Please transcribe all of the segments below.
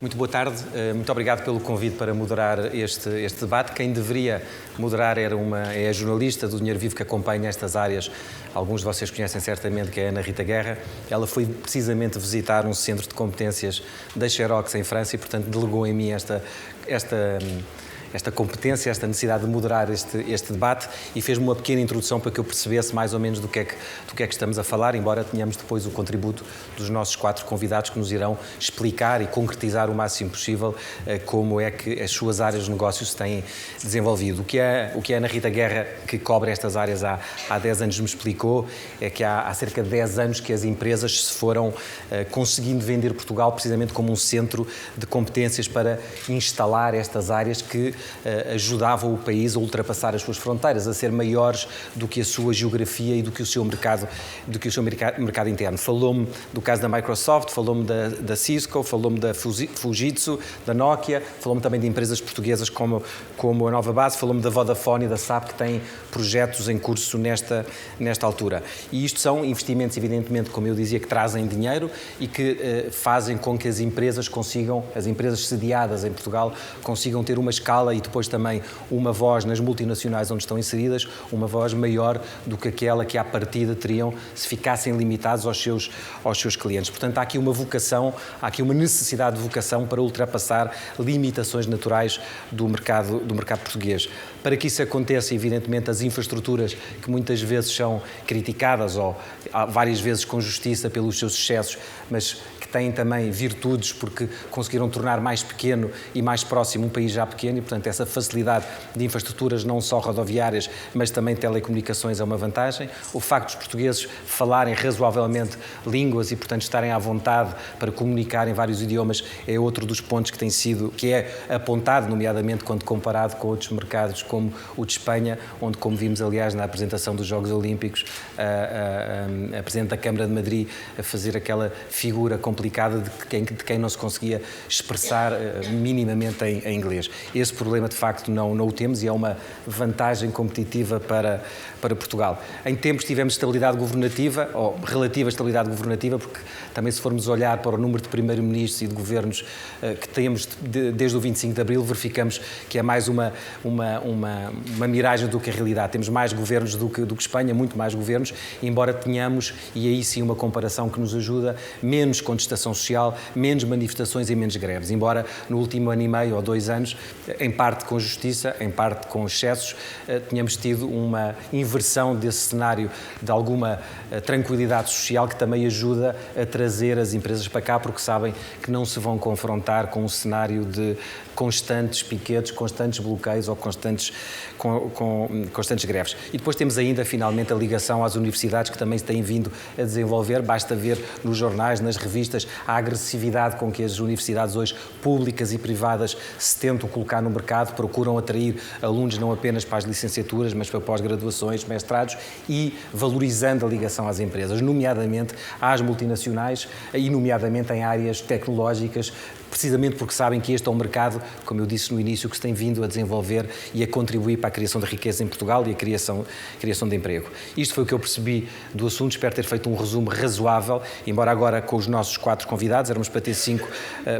Muito boa tarde, muito obrigado pelo convite para moderar este debate. Quem deveria moderar é a jornalista do Dinheiro Vivo que acompanha estas áreas. Alguns de vocês conhecem certamente, que é a Ana Rita Guerra. Ela foi precisamente visitar um centro de competências da Xerox em França e, portanto, delegou em mim esta competência, esta necessidade de moderar este debate e fez-me uma pequena introdução para que eu percebesse mais ou menos do que é que estamos a falar, embora tenhamos depois o contributo dos nossos 4 convidados que nos irão explicar e concretizar o máximo possível como é que as suas áreas de negócio se têm desenvolvido. O que a Ana Rita Guerra, que cobre estas áreas há 10 anos, me explicou é que há cerca de 10 anos que as empresas se foram conseguindo vender Portugal precisamente como um centro de competências para instalar estas áreas que ajudavam o país a ultrapassar as suas fronteiras, a ser maiores do que a sua geografia e do que o seu mercado interno. Falou-me do caso da Microsoft, falou-me da Cisco, falou-me da Fujitsu, da Nokia, falou-me também de empresas portuguesas como a Nova Base, falou-me da Vodafone e da SAP, que têm projetos em curso nesta altura. E isto são investimentos, evidentemente, como eu dizia, que trazem dinheiro e que fazem com que as empresas sediadas em Portugal, consigam ter uma escala e depois também uma voz nas multinacionais onde estão inseridas, uma voz maior do que aquela que à partida teriam se ficassem limitados aos seus clientes. Portanto, há aqui uma vocação, há aqui uma necessidade de vocação para ultrapassar limitações naturais do mercado português. Para que isso aconteça, evidentemente, as infraestruturas que muitas vezes são criticadas ou várias vezes com justiça pelos seus excessos, mas que têm também virtudes porque conseguiram tornar mais pequeno e mais próximo um país já pequeno e, portanto, essa facilidade de infraestruturas não só rodoviárias, mas também telecomunicações é uma vantagem. O facto dos portugueses falarem razoavelmente línguas e, portanto, estarem à vontade para comunicar em vários idiomas é outro dos pontos que é apontado, nomeadamente quando comparado com outros mercados como o de Espanha, onde, como vimos, aliás, na apresentação dos Jogos Olímpicos, a Presidente da Câmara de Madrid a fazer aquela figura complicada de quem não se conseguia expressar minimamente em inglês. Esse problema, de facto, não o temos e é uma vantagem competitiva para Portugal. Em tempos tivemos estabilidade governativa, ou relativa estabilidade governativa, porque também se formos olhar para o número de primeiro-ministros e de governos que temos desde o 25 de Abril, verificamos que é mais uma miragem do que a realidade. Temos mais governos do que Espanha, muito mais governos, embora tenhamos, e aí sim uma comparação que nos ajuda, menos contestação social, menos manifestações e menos greves. Embora no último ano e meio ou 2 anos, em parte com justiça, em parte com excessos, tínhamos tido uma inversão desse cenário de alguma tranquilidade social que também ajuda a trazer as empresas para cá, porque sabem que não se vão confrontar com um cenário de constantes piquetes, constantes bloqueios ou constantes greves. E depois temos ainda, finalmente, a ligação às universidades que também se têm vindo a desenvolver. Basta ver nos jornais, nas revistas, a agressividade com que as universidades hoje, públicas e privadas, se tentam colocar no mercado, procuram atrair alunos não apenas para as licenciaturas, mas para pós-graduações, mestrados e valorizando a ligação às empresas, nomeadamente às multinacionais e nomeadamente em áreas tecnológicas, precisamente porque sabem que este é um mercado, como eu disse no início, que se tem vindo a desenvolver e a contribuir para a criação de riqueza em Portugal e a criação de emprego. Isto foi o que eu percebi do assunto, espero ter feito um resumo razoável, embora agora com os nossos 4 convidados, éramos para ter 5,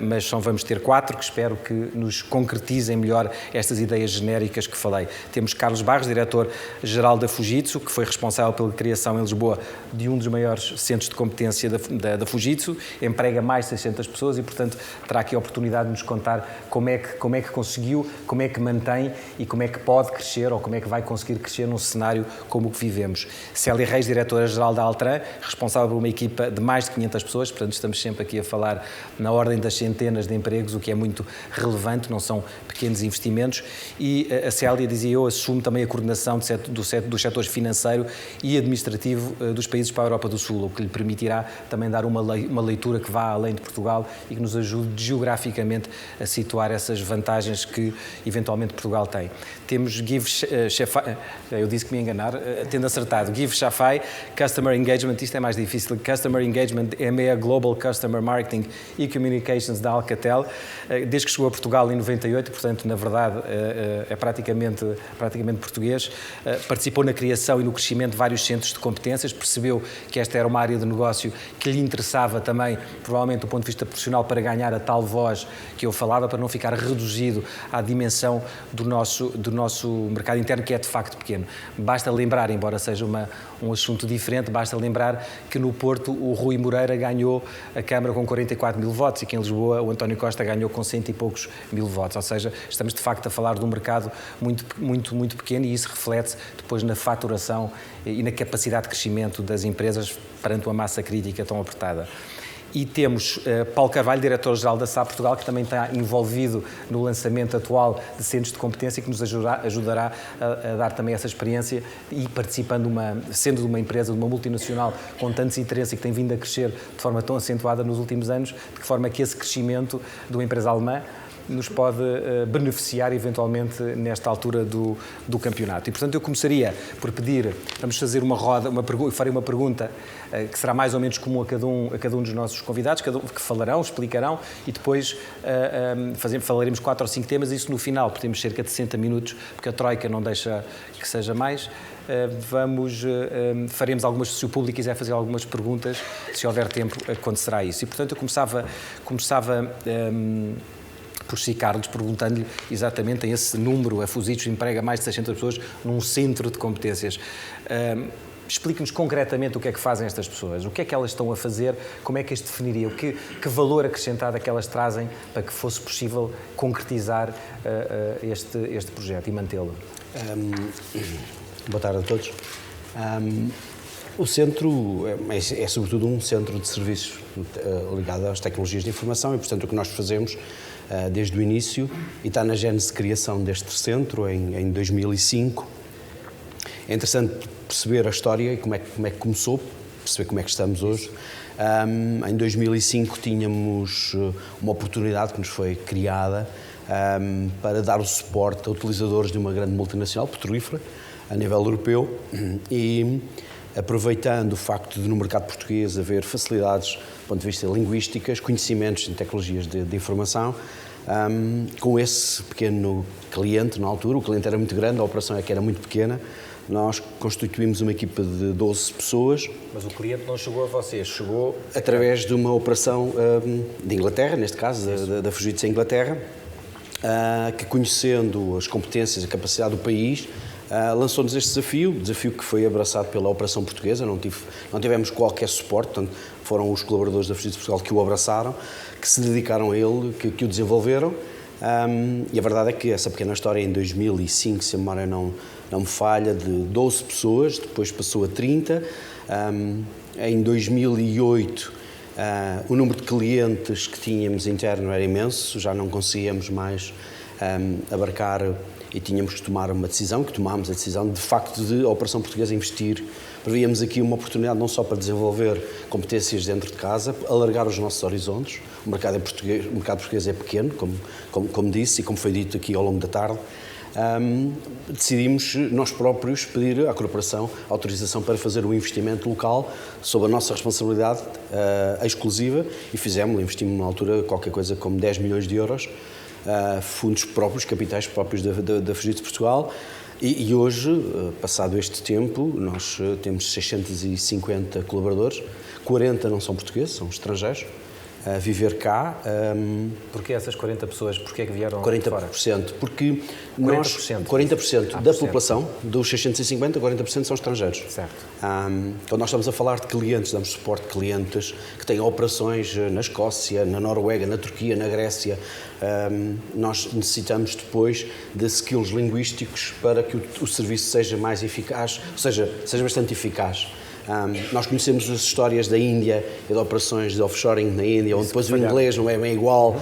mas só vamos ter 4, que espero que nos concretizem melhor estas ideias genéricas que falei. Temos Carlos Barros, diretor-geral da Fujitsu, que foi responsável pela criação em Lisboa de um dos maiores centros de competência da Fujitsu, emprega mais de 600 pessoas e, portanto, terá aqui a oportunidade de nos contar como é que conseguiu, como é que mantém e como é que pode crescer ou como é que vai conseguir crescer num cenário como o que vivemos. Célia Reis, diretora-geral da Altran, responsável por uma equipa de mais de 500 pessoas, portanto estamos sempre aqui a falar na ordem das centenas de empregos, o que é muito relevante, não são pequenos investimentos, e a Célia, dizia eu, assume também a coordenação dos setores financeiro e administrativo dos países para a Europa do Sul, o que lhe permitirá também dar uma leitura que vá além de Portugal e que nos ajude geograficamente a situar essas vantagens que eventualmente Portugal tem. Temos Guy Chafai, eu disse que me ia enganar, tendo acertado, Guy Chafai, Customer Engagement, isto é mais difícil, Customer Engagement, EMEA Global Customer Marketing e Communications da Alcatel, desde que chegou a Portugal em 98, portanto, na verdade, é praticamente português, participou na criação e no crescimento de vários centros de competências, percebeu que esta era uma área de negócio que lhe interessava também, provavelmente do ponto de vista profissional, para ganhar a tal tal voz que eu falava, para não ficar reduzido à dimensão do nosso mercado interno, que é de facto pequeno. Basta lembrar, embora seja um assunto diferente, basta lembrar que no Porto o Rui Moreira ganhou a Câmara com 44 mil votos e que em Lisboa o António Costa ganhou com 100 e poucos mil votos. Ou seja, estamos de facto a falar de um mercado muito pequeno, e isso reflete depois na faturação e na capacidade de crescimento das empresas perante uma massa crítica tão apertada. E temos Paulo Carvalho, diretor-geral da SAP Portugal, que também está envolvido no lançamento atual de centros de competência, que nos ajudará a dar também essa experiência e participando, sendo de uma empresa, de uma multinacional com tantos interesses e que tem vindo a crescer de forma tão acentuada nos últimos anos, de que forma que esse crescimento de uma empresa alemã nos pode beneficiar eventualmente nesta altura do campeonato. E, portanto, eu começaria por pedir, vamos fazer uma roda, farei uma pergunta que será mais ou menos comum a cada um dos nossos convidados, que falarão, explicarão, e depois falaremos 4 ou 5 temas, e isso no final, porque temos cerca de 60 minutos, porque a Troika não deixa que seja mais. Faremos algumas, se o público quiser fazer algumas perguntas, se houver tempo, acontecerá isso. E, portanto, eu começava por si, Carlos, perguntando-lhe exatamente em esse número. A Fusitsus emprega mais de 600 pessoas num centro de competências. Explique-nos concretamente o que é que fazem estas pessoas, o que é que elas estão a fazer, como é que as definiria, que valor acrescentado é que elas trazem para que fosse possível concretizar este projeto e mantê-lo. Boa tarde a todos. O centro é sobretudo um centro de serviços ligado às tecnologias de informação, e, portanto, o que nós fazemos desde o início, e está na gênese de criação deste centro em 2005. É interessante perceber a história e como é que começou, perceber como é que estamos hoje. Em 2005 tínhamos uma oportunidade que nos foi criada para dar o suporte a utilizadores de uma grande multinacional petrolífera a nível europeu, e aproveitando o facto de no mercado português haver facilidades do ponto de vista linguísticas, conhecimentos em tecnologias de informação, com esse pequeno cliente na altura, o cliente era muito grande, a operação é que era muito pequena, nós constituímos uma equipa de 12 pessoas. Mas o cliente não chegou a vocês, chegou... Através de uma operação de Inglaterra, neste caso, da Fusitsus em Inglaterra, que, conhecendo as competências e a capacidade do país, lançou-nos este desafio que foi abraçado pela operação portuguesa. Não tivemos qualquer suporte, portanto, foram os colaboradores da Fusitsus Portugal que o abraçaram, que se dedicaram a ele, que o desenvolveram, e a verdade é que essa pequena história em 2005, se a memória não me falha, de 12 pessoas, depois passou a 30, em 2008 o número de clientes que tínhamos interno era imenso, já não conseguíamos mais abarcar, e tínhamos que tomar uma decisão, que tomámos a decisão de facto de a operação portuguesa investir. Prevíamos aqui uma oportunidade não só para desenvolver competências dentro de casa, alargar os nossos horizontes. O mercado português é pequeno, como disse e como foi dito aqui ao longo da tarde. Decidimos nós próprios pedir à corporação autorização para fazer um investimento local sob a nossa responsabilidade exclusiva, e investimos na altura qualquer coisa como 10 milhões de euros, fundos próprios, capitais próprios da Fusitsus Portugal, e hoje, passado este tempo, nós temos 650 colaboradores, 40 não são portugueses, são estrangeiros, a viver cá. Porquê essas 40 pessoas? Porquê é que vieram 40%, de fora? Porque 40% da população, dos 650, 40% são estrangeiros. Certo. Quando nós estamos a falar de clientes, damos suporte a clientes que têm operações na Escócia, na Noruega, na Turquia, na Grécia. Nós necessitamos depois de skills linguísticos para que o serviço seja mais eficaz, ou seja bastante eficaz. Nós conhecemos as histórias da Índia e de operações de offshoring na Índia, onde depois o inglês não é bem igual,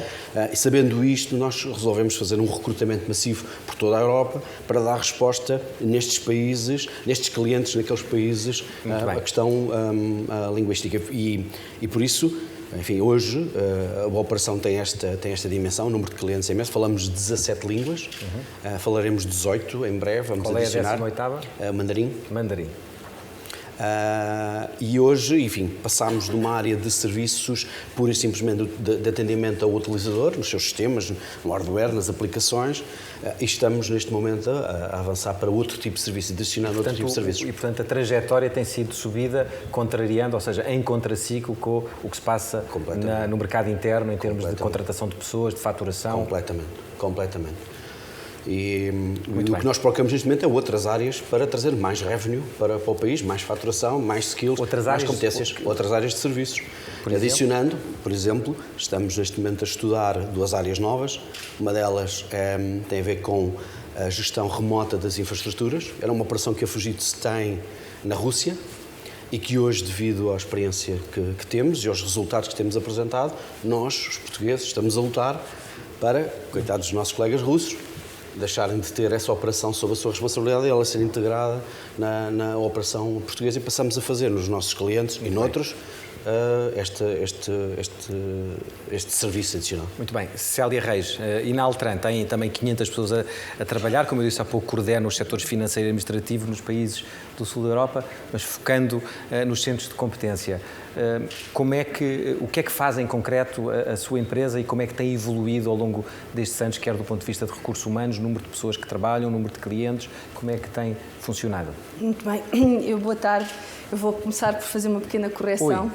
e sabendo isto, nós resolvemos fazer um recrutamento massivo por toda a Europa para dar resposta nestes países, nestes clientes, naqueles países, à questão linguística. E por isso, enfim, hoje a operação tem esta dimensão, o número de clientes é imenso, falamos 17 línguas, falaremos 18 em breve, vamos adicionar. Qual é a 18ª? Mandarim. Mandarim. E hoje, enfim, passámos de uma área de serviços pura e simplesmente de atendimento ao utilizador, nos seus sistemas, no hardware, nas aplicações, e estamos neste momento a avançar para outro tipo de serviço, adicionando outro tipo de serviços. E, portanto, a trajetória tem sido subida, contrariando, ou seja, em contraciclo com o que se passa no mercado interno, em termos de contratação de pessoas, de faturação. Completamente. E o que nós procuramos neste momento é outras áreas para trazer mais revenue para o país, mais faturação, mais skills, mais competências, outras áreas de serviços. Adicionando, por exemplo, estamos neste momento a estudar 2 áreas novas. Uma delas tem a ver com a gestão remota das infraestruturas. Era uma operação que a Fujitsu tem na Rússia e que hoje, devido à experiência que temos e aos resultados que temos apresentado, nós, os portugueses, estamos a lutar para, coitados dos nossos colegas russos, deixarem de ter essa operação sob a sua responsabilidade e ela ser integrada na operação portuguesa, e passamos a fazer nos nossos clientes e noutros este serviço adicional. Muito bem. Célia Reis, e na Altran tem também 500 pessoas a trabalhar, como eu disse há pouco, coordena os setores financeiro e administrativo nos países do sul da Europa, mas focando nos centros de competência. O que é que faz em concreto a sua empresa e como é que tem evoluído ao longo destes anos, quer do ponto de vista de recursos humanos, número de pessoas que trabalham, número de clientes, como é que tem funcionado? Muito bem. Boa tarde. Eu vou começar por fazer uma pequena correção,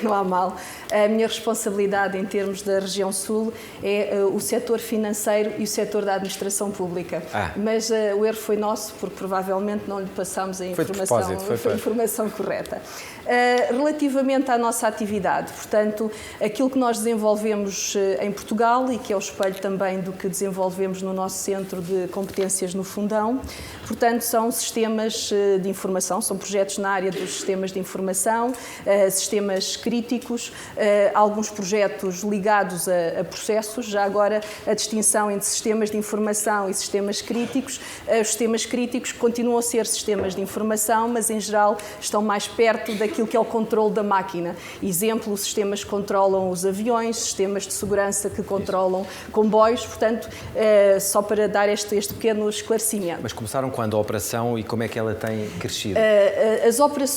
não há mal. A minha responsabilidade em termos da região sul é o setor financeiro e o setor da administração pública. Mas o erro foi nosso, porque provavelmente não lhe passámos a informação correta. Relativamente à nossa atividade, portanto, aquilo que nós desenvolvemos em Portugal e que é o espelho também do que desenvolvemos no nosso centro de competências no Fundão, portanto, são sistemas de informação, são projetos na área dos sistemas de informação, sistemas críticos, alguns projetos ligados a processos. Já agora, a distinção entre sistemas de informação e sistemas críticos. Os sistemas críticos continuam a ser sistemas de informação, mas em geral estão mais perto daquilo que é o controle da máquina. Exemplo, sistemas que controlam os aviões, sistemas de segurança que controlam comboios, portanto, só para dar este pequeno esclarecimento. Mas começaram quando a operação e como é que ela tem crescido? As operações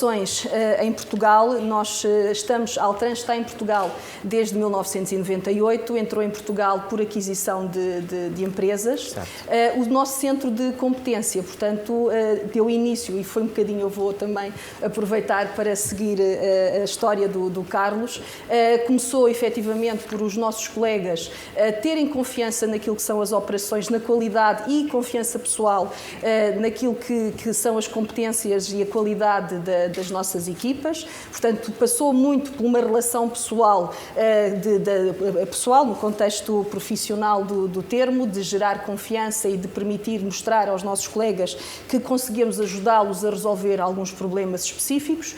em Portugal, a Altran está em Portugal desde 1998, entrou em Portugal por aquisição de empresas. O nosso centro de competência, portanto, deu início, e foi um bocadinho, eu vou também aproveitar para seguir a história do Carlos, começou efetivamente por os nossos colegas terem confiança naquilo que são as operações, na qualidade e confiança pessoal naquilo que são as competências e a qualidade das nossas equipas. Portanto, passou muito por uma relação pessoal, pessoal no contexto profissional do termo, de gerar confiança e de permitir mostrar aos nossos colegas que conseguimos ajudá-los a resolver alguns problemas específicos.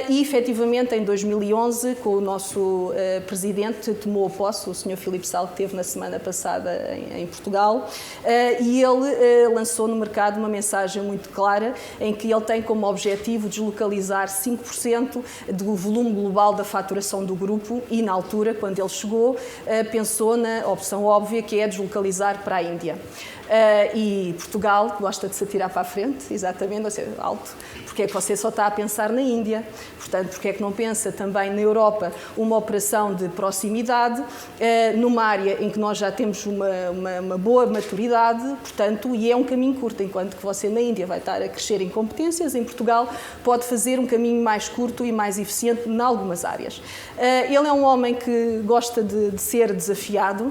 E, efetivamente, em 2011, com o nosso presidente, tomou posse, o Sr. Filipe Sal, que esteve na semana passada em Portugal, e ele lançou no mercado uma mensagem muito clara, em que ele tem como objetivo deslocalizar 5% do volume global da faturação do grupo, e na altura, quando ele chegou, pensou na opção óbvia, que é deslocalizar para a Índia. E Portugal gosta de se atirar para a frente, exatamente, ou seja, alto. Porque é que você só está a pensar na Índia? Portanto, porque é que não pensa também na Europa uma operação de proximidade, numa área em que nós já temos uma boa maturidade, portanto, e é um caminho curto, enquanto que você na Índia vai estar a crescer em competências, em Portugal pode fazer um caminho mais curto e mais eficiente em algumas áreas. Ele é um homem que gosta de ser desafiado,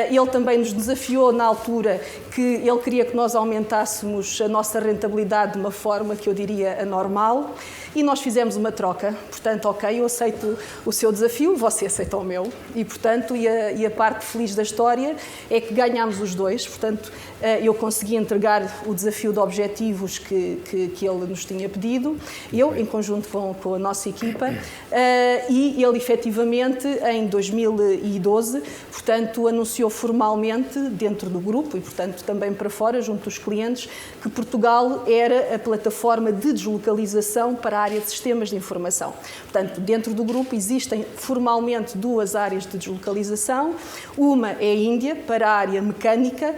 ele também nos desafiou na altura que ele queria que nós aumentássemos a nossa rentabilidade de uma forma que eu diria anormal, e nós fizemos uma troca. Portanto, ok, eu aceito o seu desafio, você aceita o meu, e portanto, a parte feliz da história é que ganhámos os dois. Portanto, eu consegui entregar o desafio de objetivos que ele nos tinha pedido, eu em conjunto com a nossa equipa, e ele efetivamente em 2012, portanto, anunciou formalmente dentro do grupo e portanto também para fora, junto dos clientes, que Portugal era a plataforma de deslocalização para a área de sistemas de informação. Portanto, dentro do grupo existem formalmente 2 áreas de deslocalização. Uma é a Índia, para a área mecânica,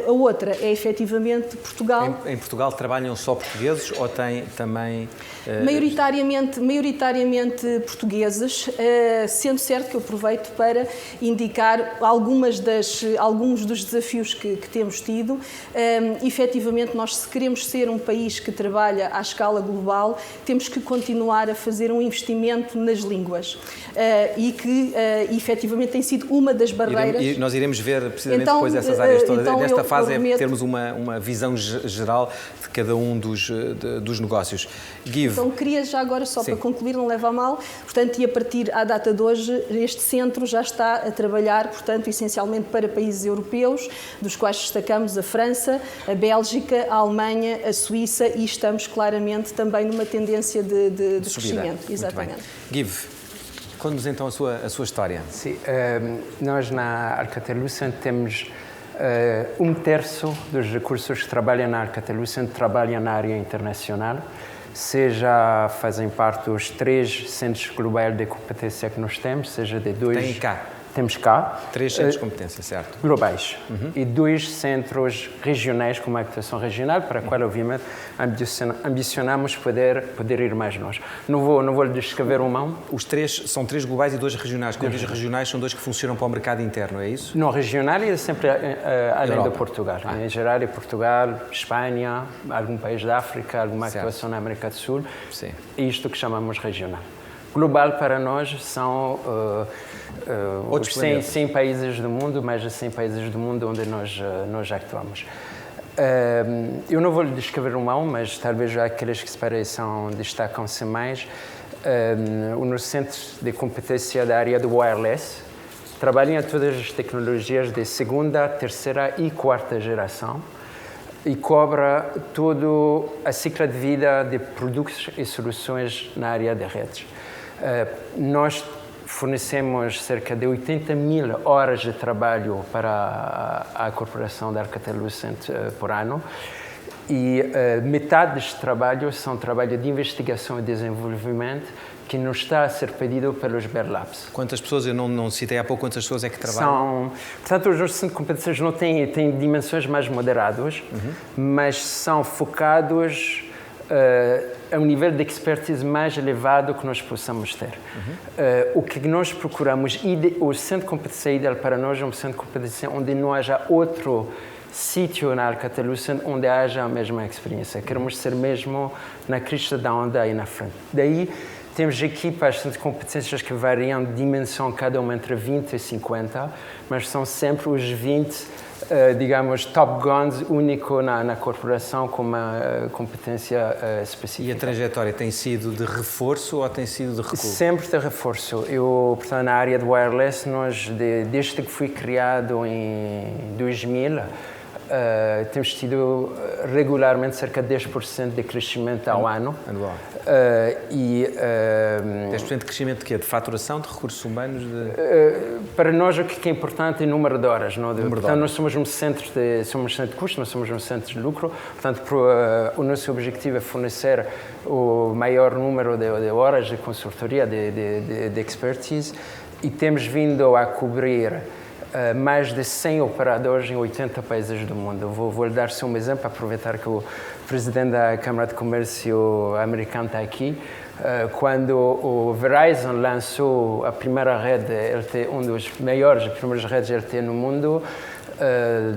a outra é efetivamente Portugal. Em Portugal trabalham só portugueses ou tem também... Maioritariamente portugueses, sendo certo que eu aproveito para indicar alguns dos desafios que temos tido. Efetivamente, nós, se queremos ser um país que trabalha à escala global, temos que continuar a fazer um investimento nas línguas e que efetivamente tem sido uma das barreiras. E nós iremos ver precisamente depois essas áreas todas. Nesta fase é termos uma visão geral de cada um dos negócios. Give. Então, queria já agora, só para concluir, não leva a mal, portanto, e a partir à data de hoje, este centro já está a trabalhar, portanto, essencialmente para países europeus, dos quais destacamos a França, a Bélgica, a Alemanha, a Suíça, e estamos claramente também numa tendência de crescimento. Exatamente. Give, conte-nos então a sua história. Sim, nós na Alcatel-Lucent temos 1/3 dos recursos que trabalham na Alcatel-Lucent trabalham na área internacional, seja fazem parte dos 3 centros globais de competência que nós temos, seja de 2... Tem cá? Temos cá. 3 centros de competência, certo? Globais. E 2 centros regionais, com uma atuação regional, para a qual, obviamente, ambicionamos poder ir mais longe. Não vou lhe descrever uma mão. Os 3 são 3 globais e 2 regionais. Quando diz regionais, são 2 que funcionam para o mercado interno, é isso? Não, regional é sempre além de Portugal. Em geral é Portugal, Espanha, algum país da África, alguma atuação na América do Sul. Sim. É isto que chamamos regional. Global para nós são os 100 países do mundo, mais de 100 países do mundo onde nós actuamos. Eu não vou lhe descrever um mão, mas talvez aqueles que se pareçam destacam-se mais. O nosso centro de competência da área do wireless trabalha em todas as tecnologias de 2ª, 3ª e 4ª geração e cobre todo a ciclo de vida de produtos e soluções na área de redes. Nós fornecemos cerca de 80.000 horas de trabalho para a corporação da Alcatel-Lucent por ano e metade deste trabalho são trabalho de investigação e desenvolvimento que nos está a ser pedido pelos Bell Labs. Quantas pessoas, eu não citei há pouco, quantas pessoas é que trabalham? Portanto, os nossos centros de competências não têm dimensões mais moderadas, mas são focados a um nível de expertise mais elevado que nós possamos ter. O que nós procuramos, o centro de competência ideal para nós é um centro de competência onde não haja outro sítio na Alcatel-Lucent onde haja a mesma experiência. Queremos ser mesmo na crista da onda aí na frente. Daí, temos equipas de competências que variam de dimensão, cada uma entre 20 e 50, mas são sempre os 20, digamos, top guns, único na corporação com uma competência específica. E a trajetória tem sido de reforço ou tem sido de recuo? Sempre de reforço. Portanto, na área do wireless, desde que fui criado em 2000, temos tido regularmente cerca de 10% de crescimento ao ano. Anual. 10% de crescimento de quê? De faturação, de recursos humanos? Para nós o que é importante é o número de horas. Portanto, nós somos um centro de custo, nós somos um centro de lucro. Portanto, o nosso objetivo é fornecer o maior número de horas de consultoria, de expertise, e temos vindo a cobrir mais de 100 operadores em 80 países do mundo. Vou-lhe dar só um exemplo, aproveitar que o presidente da Câmara de Comércio americana está aqui. Quando o Verizon lançou a primeira rede LTE, um dos maiores, primeiras redes LTE no mundo,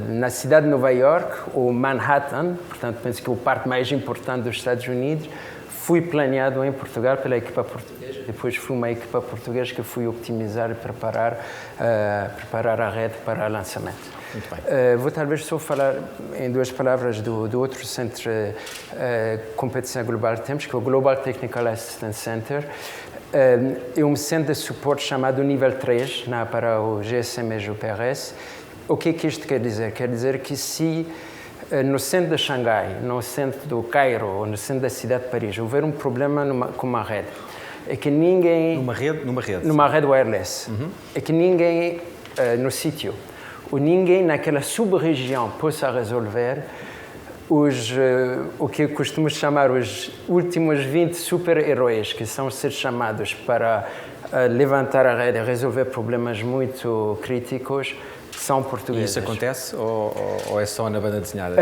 na cidade de Nova York, o Manhattan, portanto, penso que é o parte mais importante dos Estados Unidos, fui planeado em Portugal pela equipa portuguesa. Depois foi uma equipa portuguesa que fui optimizar e preparar a rede para o lançamento. Muito bem. Vou talvez só falar em 2 palavras do outro centro de competência global que temos, que é o Global Technical Assistance Center. É um centro de suporte chamado nível 3 para o GSM e o GPRS. O que é que isto quer dizer? Quer dizer que se no centro de Xangai, no centro do Cairo ou no centro da cidade de Paris houver um problema com uma rede, é que ninguém... Numa rede? Numa rede wireless. É que ninguém no sítio, ou ninguém naquela sub-região possa resolver, o que eu costumo chamar os últimos 20 super-heróis, que são ser chamados para levantar a rede e resolver problemas muito críticos, são portugueses. E isso acontece ou é só na banda desenhada?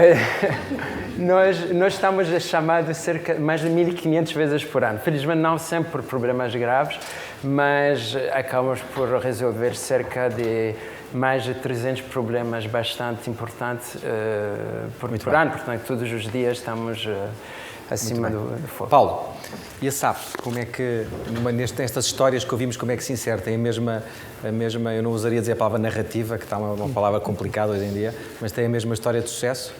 Nós estamos chamados mais de 1.500 vezes por ano. Felizmente não sempre por problemas graves, mas acabamos por resolver cerca de mais de 300 problemas bastante importantes por ano. Portanto, todos os dias estamos acima do fogo. Paulo, e a SAP, como é que, nestas histórias que ouvimos, como é que se insere? Tem a mesma, eu não usaria dizer a palavra narrativa, que está uma palavra complicada hoje em dia, mas tem a mesma história de sucesso?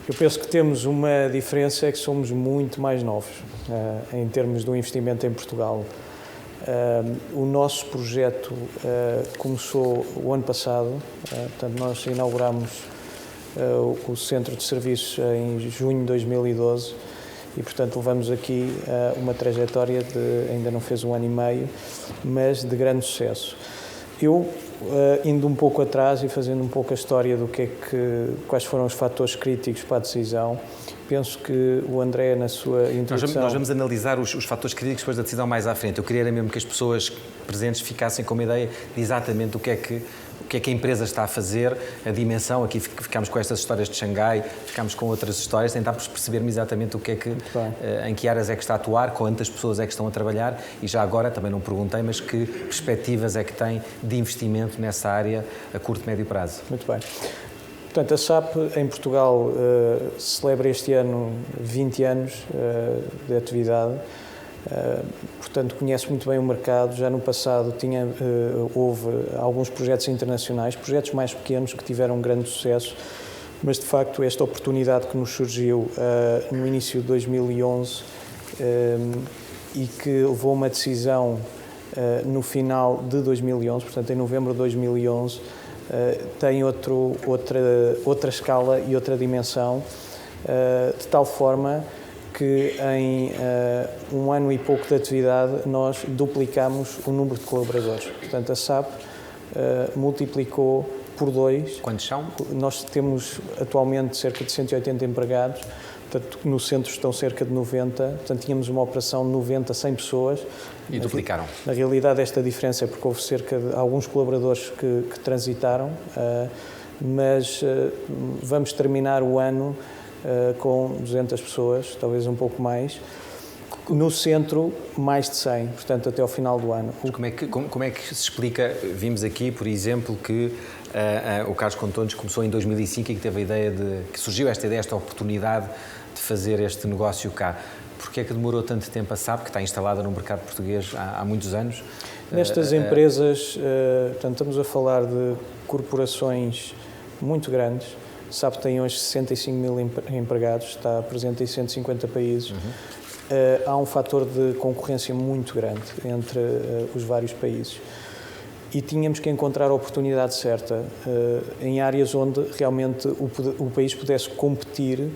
Eu penso que temos uma diferença, é que somos muito mais novos em termos do investimento em Portugal. O nosso projeto começou o ano passado, portanto nós inauguramos o Centro de Serviços em junho de 2012 e, portanto, levamos aqui uma trajetória de, ainda não fez um ano e meio, mas de grande sucesso. Eu, indo um pouco atrás e fazendo um pouco a história do quais foram os fatores críticos para a decisão, penso que o André, na sua introdução... Nós vamos analisar os fatores críticos depois da decisão mais à frente. Eu queria mesmo que as pessoas presentes ficassem com uma ideia de exatamente o que é que a empresa está a fazer, a dimensão. Aqui ficámos com estas histórias de Xangai, ficámos com outras histórias, tentámos perceber exatamente o que é que, em que áreas é que está a atuar, quantas pessoas é que estão a trabalhar e já agora, também não perguntei, mas que perspectivas é que tem de investimento nessa área a curto e médio prazo. Muito bem. Portanto, a SAP em Portugal celebra este ano 20 anos de atividade. Portanto, conhece muito bem o mercado. Já no passado houve alguns projetos internacionais, projetos mais pequenos que tiveram grande sucesso, mas de facto esta oportunidade que nos surgiu no início de 2011 e que levou a uma decisão no final de 2011, portanto em novembro de 2011, tem outra escala e outra dimensão, de tal forma que em um ano e pouco de atividade nós duplicamos o número de colaboradores. Portanto, a SAP multiplicou por 2. Quantos são? Nós temos atualmente cerca de 180 empregados, portanto, no centro estão cerca de 90, portanto, tínhamos uma operação de 90 a 100 pessoas. E duplicaram? Na realidade, esta diferença é porque houve cerca de alguns colaboradores que transitaram, mas vamos terminar o ano com 200 pessoas, talvez um pouco mais. No centro, mais de 100, portanto, até ao final do ano. Mas como é que se explica? Vimos aqui, por exemplo, que o Carlos Contones começou em 2005 e que teve a ideia que surgiu esta oportunidade de fazer este negócio cá. Porquê é que demorou tanto tempo a SAP, que está instalada no mercado português há muitos anos? Nestas empresas, portanto, estamos a falar de corporações muito grandes. A SAP tem hoje 65 mil empregados, está presente em 150 países. Há um fator de concorrência muito grande entre os vários países. E tínhamos que encontrar a oportunidade certa em áreas onde realmente o país pudesse competir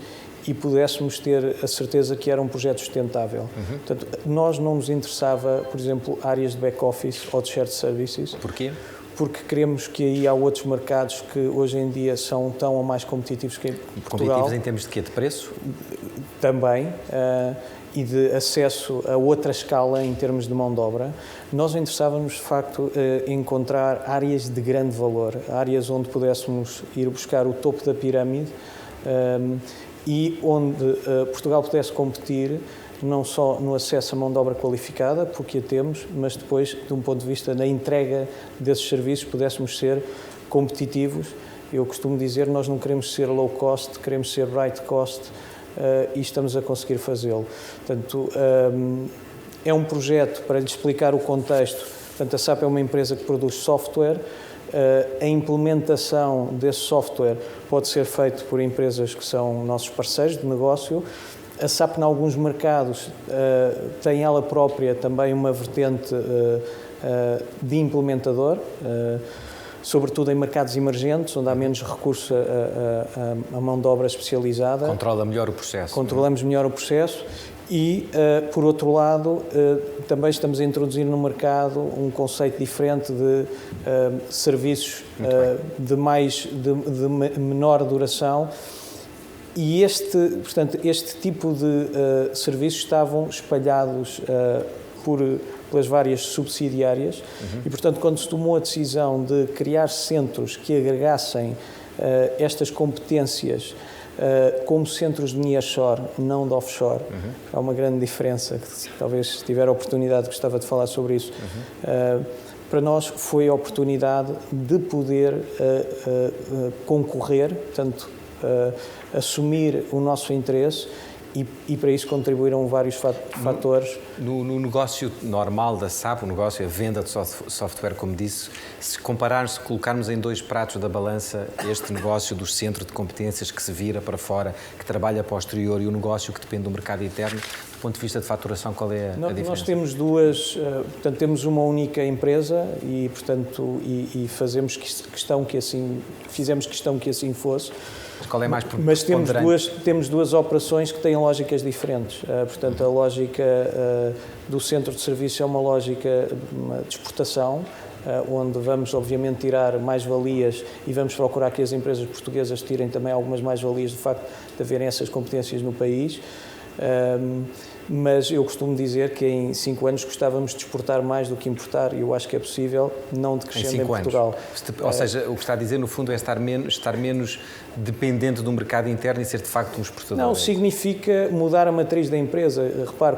e pudéssemos ter a certeza que era um projeto sustentável. Portanto, nós não nos interessava, por exemplo, áreas de back-office ou de shared services. Porquê? Porque queremos que aí há outros mercados que hoje em dia são tão ou mais competitivos que em Portugal. Competitivos em termos de quê? De preço? Também. E de acesso a outra escala em termos de mão de obra. Nós interessávamos, de facto, encontrar áreas de grande valor, áreas onde pudéssemos ir buscar o topo da pirâmide e onde Portugal pudesse competir não só no acesso à mão de obra qualificada, porque a temos, mas depois, de um ponto de vista da entrega desses serviços, pudéssemos ser competitivos. Eu costumo dizer, nós não queremos ser low cost, queremos ser right cost, e estamos a conseguir fazê-lo. Portanto, é um projeto, para lhe explicar o contexto, portanto, a SAP é uma empresa que produz software, a implementação desse software pode ser feita por empresas que são nossos parceiros de negócio. A SAP, em alguns mercados, tem ela própria também uma vertente de implementador, sobretudo em mercados emergentes, onde há menos recurso a mão de obra especializada. Controla melhor o processo. Controlamos melhor o processo e, por outro lado, também estamos a introduzir no mercado um conceito diferente de serviços de menor duração E portanto, este tipo de serviços estavam espalhados pelas várias subsidiárias e, portanto, quando se tomou a decisão de criar centros que agregassem estas competências como centros de nearshore, não de offshore, há uma grande diferença, que talvez se tiver a oportunidade gostava de falar sobre isso. Para nós foi a oportunidade de poder concorrer, portanto, assumir o nosso interesse e para isso contribuíram vários fatores. No negócio normal da SAP, o negócio, a venda de software, como disse, se compararmos, se colocarmos em 2 pratos da balança este negócio do centro de competências que se vira para fora, que trabalha para o exterior, e o negócio que depende do mercado interno, do ponto de vista de faturação, qual é a diferença? Nós temos portanto, temos uma única empresa e, portanto, fizemos questão que assim fosse. Mas qual é mais Mas temos duas operações que têm lógicas diferentes. Portanto, a lógica do centro de serviço é uma lógica de exportação, onde vamos, obviamente, tirar mais-valias e vamos procurar que as empresas portuguesas tirem também algumas mais-valias do facto de haverem essas competências no país. Mas eu costumo dizer que em 5 anos gostávamos de exportar mais do que importar e eu acho que é possível, não decrescendo em Portugal. Ou seja, o que está a dizer no fundo é estar menos dependente do mercado interno e ser de facto um exportador. Não, significa mudar a matriz da empresa. Repare,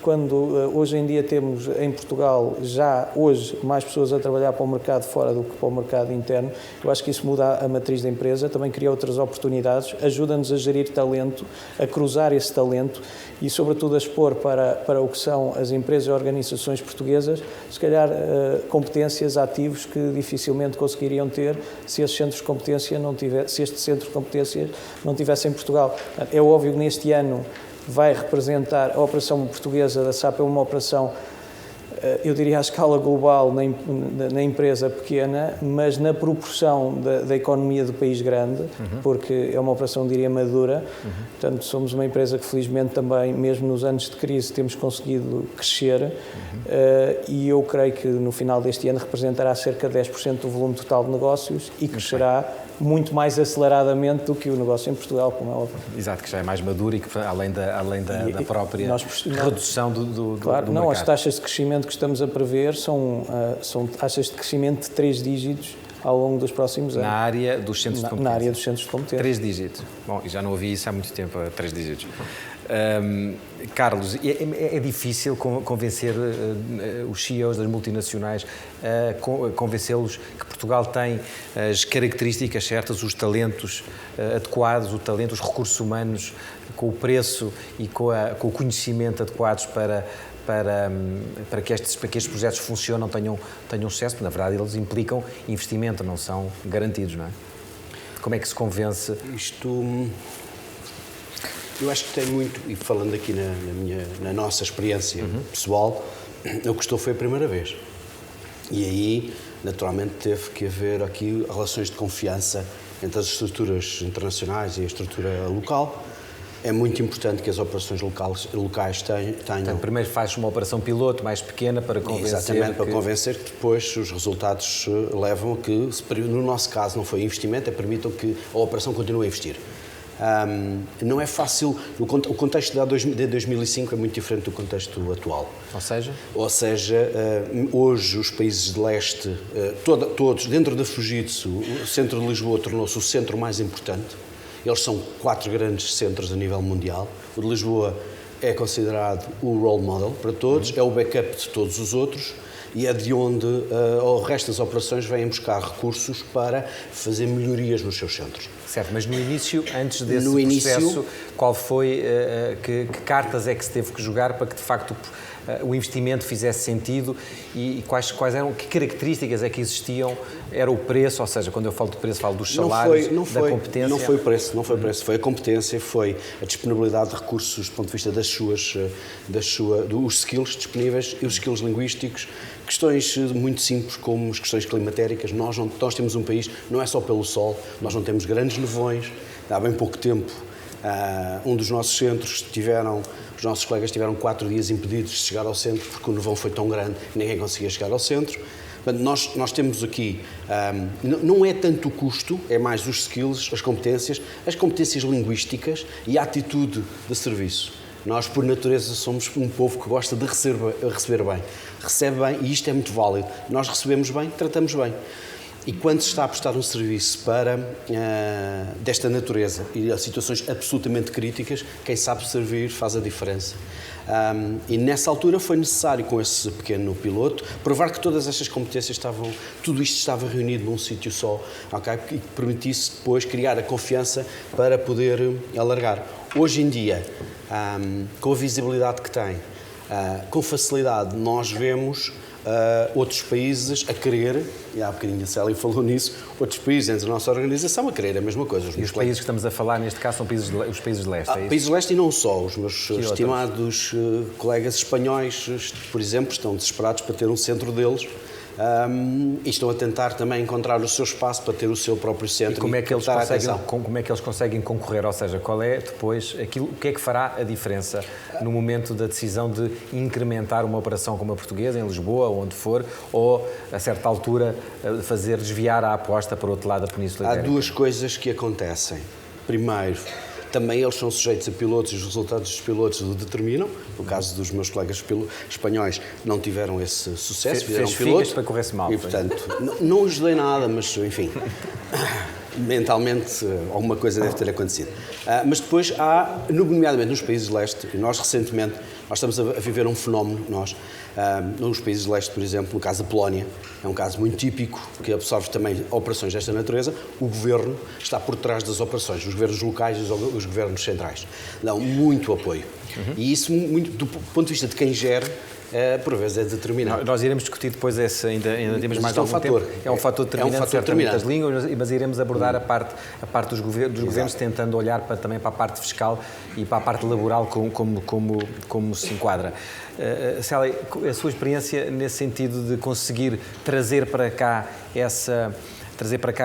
quando hoje em dia temos em Portugal já hoje mais pessoas a trabalhar para o mercado fora do que para o mercado interno, eu acho que isso muda a matriz da empresa, também cria outras oportunidades, ajuda-nos a gerir talento, a cruzar esse talento e sobretudo a expor para o que são as empresas e organizações portuguesas, se calhar competências, ativos que dificilmente conseguiriam ter se esses centros de competência se este centro de competências não tivesse em Portugal. É óbvio que neste ano vai representar a operação portuguesa da SAP, é uma operação, eu diria, à escala global na empresa pequena, mas na proporção da economia do país grande, porque é uma operação, diria, madura. Portanto, somos uma empresa que, felizmente, também, mesmo nos anos de crise, temos conseguido crescer e eu creio que no final deste ano representará cerca de 10% do volume total de negócios e crescerá muito mais aceleradamente do que o negócio em Portugal, como é óbvio. Exato, que já é mais maduro e que, além da própria redução do claro, não, mercado. As taxas de crescimento que estamos a prever são taxas de crescimento de 3 dígitos ao longo dos próximos anos. Na área dos centros de competência? Na área dos centros de competência. 3 dígitos. Bom, e já não ouvi isso há muito tempo, 3 dígitos. Carlos, é difícil convencer os CEOs das multinacionais, convencê-los que Portugal tem as características certas, os talentos adequados, os recursos humanos com o preço e com o conhecimento adequados para que estes projetos funcionem, tenham sucesso, porque na verdade eles implicam investimento, não são garantidos, não é? Como é que se convence? Eu acho que tem muito, e falando aqui na nossa experiência pessoal, o que estou foi a primeira vez. E aí, naturalmente, teve que haver aqui relações de confiança entre as estruturas internacionais e a estrutura local. É muito importante que as operações locais tenham... Então, primeiro faz uma operação piloto mais pequena para convencer... Exatamente, para convencer que depois os resultados levam a que, no nosso caso, não foi investimento, permitam que a operação continue a investir. Não é fácil, o contexto de 2005 é muito diferente do contexto atual. Ou seja, hoje os países de leste, todos, dentro da Fujitsu, o centro de Lisboa tornou-se o centro mais importante. Eles são 4 grandes centros a nível mundial. O de Lisboa é considerado o role model para todos, é o backup de todos os outros e é de onde o resto das operações vêm buscar recursos para fazer melhorias nos seus centros. Certo, mas no início, antes desse processo, qual foi, que cartas é que se teve que jogar para que de facto o investimento fizesse sentido e quais eram, que características é que existiam? Era o preço, ou seja, quando eu falo de preço, falo dos salários, da competência? Não foi o preço, foi a competência, foi a disponibilidade de recursos do ponto de vista dos skills disponíveis e os skills linguísticos, questões muito simples como as questões climatéricas. Nós temos um país, não é só pelo sol, nós não temos grandes nevões, há bem pouco tempo um dos nossos centros os nossos colegas tiveram 4 dias impedidos de chegar ao centro porque o nevão foi tão grande que ninguém conseguia chegar ao centro. Portanto, nós temos aqui, não é tanto o custo, é mais os skills, as competências linguísticas e a atitude de serviço. Nós, por natureza, somos um povo que gosta de receber bem. Recebe bem, e isto é muito válido. Nós recebemos bem, tratamos bem. E quando se está a prestar um serviço desta natureza e a situações absolutamente críticas, quem sabe servir faz a diferença. E nessa altura foi necessário, com esse pequeno piloto, provar que todas estas competências tudo isto estava reunido num sítio só, okay? E que permitisse depois criar a confiança para poder alargar. Hoje em dia, com a visibilidade que tem, com facilidade, nós vemos outros países a querer, e há bocadinho a Célia falou nisso, outros países dentro da nossa organização a querer a mesma coisa. E os países que estamos a falar, neste caso, são os países de leste, é isso? Países de leste e não só. Os meus estimados colegas espanhóis, por exemplo, estão desesperados para ter um centro deles. E estão a tentar também encontrar o seu espaço para ter o seu próprio centro. E como é que eles conseguem concorrer? Ou seja, qual é depois o que é que fará a diferença no momento da decisão de incrementar uma operação como a portuguesa, em Lisboa, ou onde for, ou a certa altura fazer desviar a aposta para o outro lado da Península Ibérica? Há duas coisas que acontecem. Primeiro, também eles são sujeitos a pilotos e os resultados dos pilotos o determinam. No caso dos meus colegas espanhóis, não tiveram esse sucesso, fizeram pilotos. Para correr-se mal. E, portanto, não ajudei nada, mas, enfim, mentalmente alguma coisa deve ter acontecido. Mas depois há, nomeadamente nos países de leste, e nós recentemente, nós estamos a viver um fenómeno, nos países de leste, por exemplo, no caso da Polónia, é um caso muito típico, que absorve também operações desta natureza. O governo está por trás das operações, os governos locais e os governos centrais. Dão muito apoio. E isso, do ponto de vista de quem gera, por vezes é determinante. Nós iremos discutir depois ainda temos mais algum tempo. É um fator determinante, certamente, das línguas, mas iremos abordar a parte dos governos, tentando olhar também para a parte fiscal e para a parte laboral como se enquadra. Célia, a sua experiência nesse sentido de conseguir trazer para cá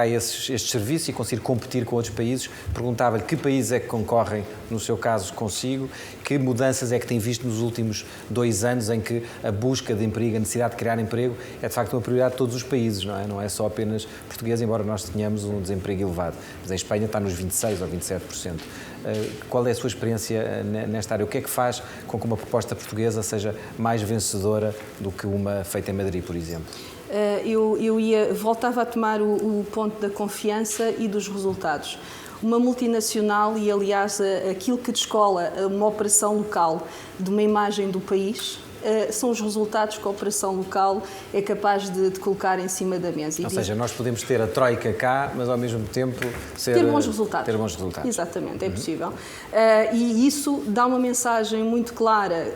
estes serviços e conseguir competir com outros países, perguntava-lhe que países é que concorrem, no seu caso, consigo, que mudanças é que tem visto nos últimos 2 anos em que a busca de emprego, a necessidade de criar emprego é de facto uma prioridade de todos os países, não é? Não é só apenas português, embora nós tenhamos um desemprego elevado, mas em Espanha está nos 26% ou 27%. Qual é a sua experiência nesta área? O que é que faz com que uma proposta portuguesa seja mais vencedora do que uma feita em Madrid, por exemplo? Voltava a tomar o ponto da confiança e dos resultados. Uma multinacional, e aliás aquilo que descola uma operação local de uma imagem do país, são os resultados que a operação local é capaz de colocar em cima da mesa. Ou seja, nós podemos ter a troika cá, mas ao mesmo tempo ter bons resultados. Ter bons resultados. Exatamente, é possível. E isso dá uma mensagem muito clara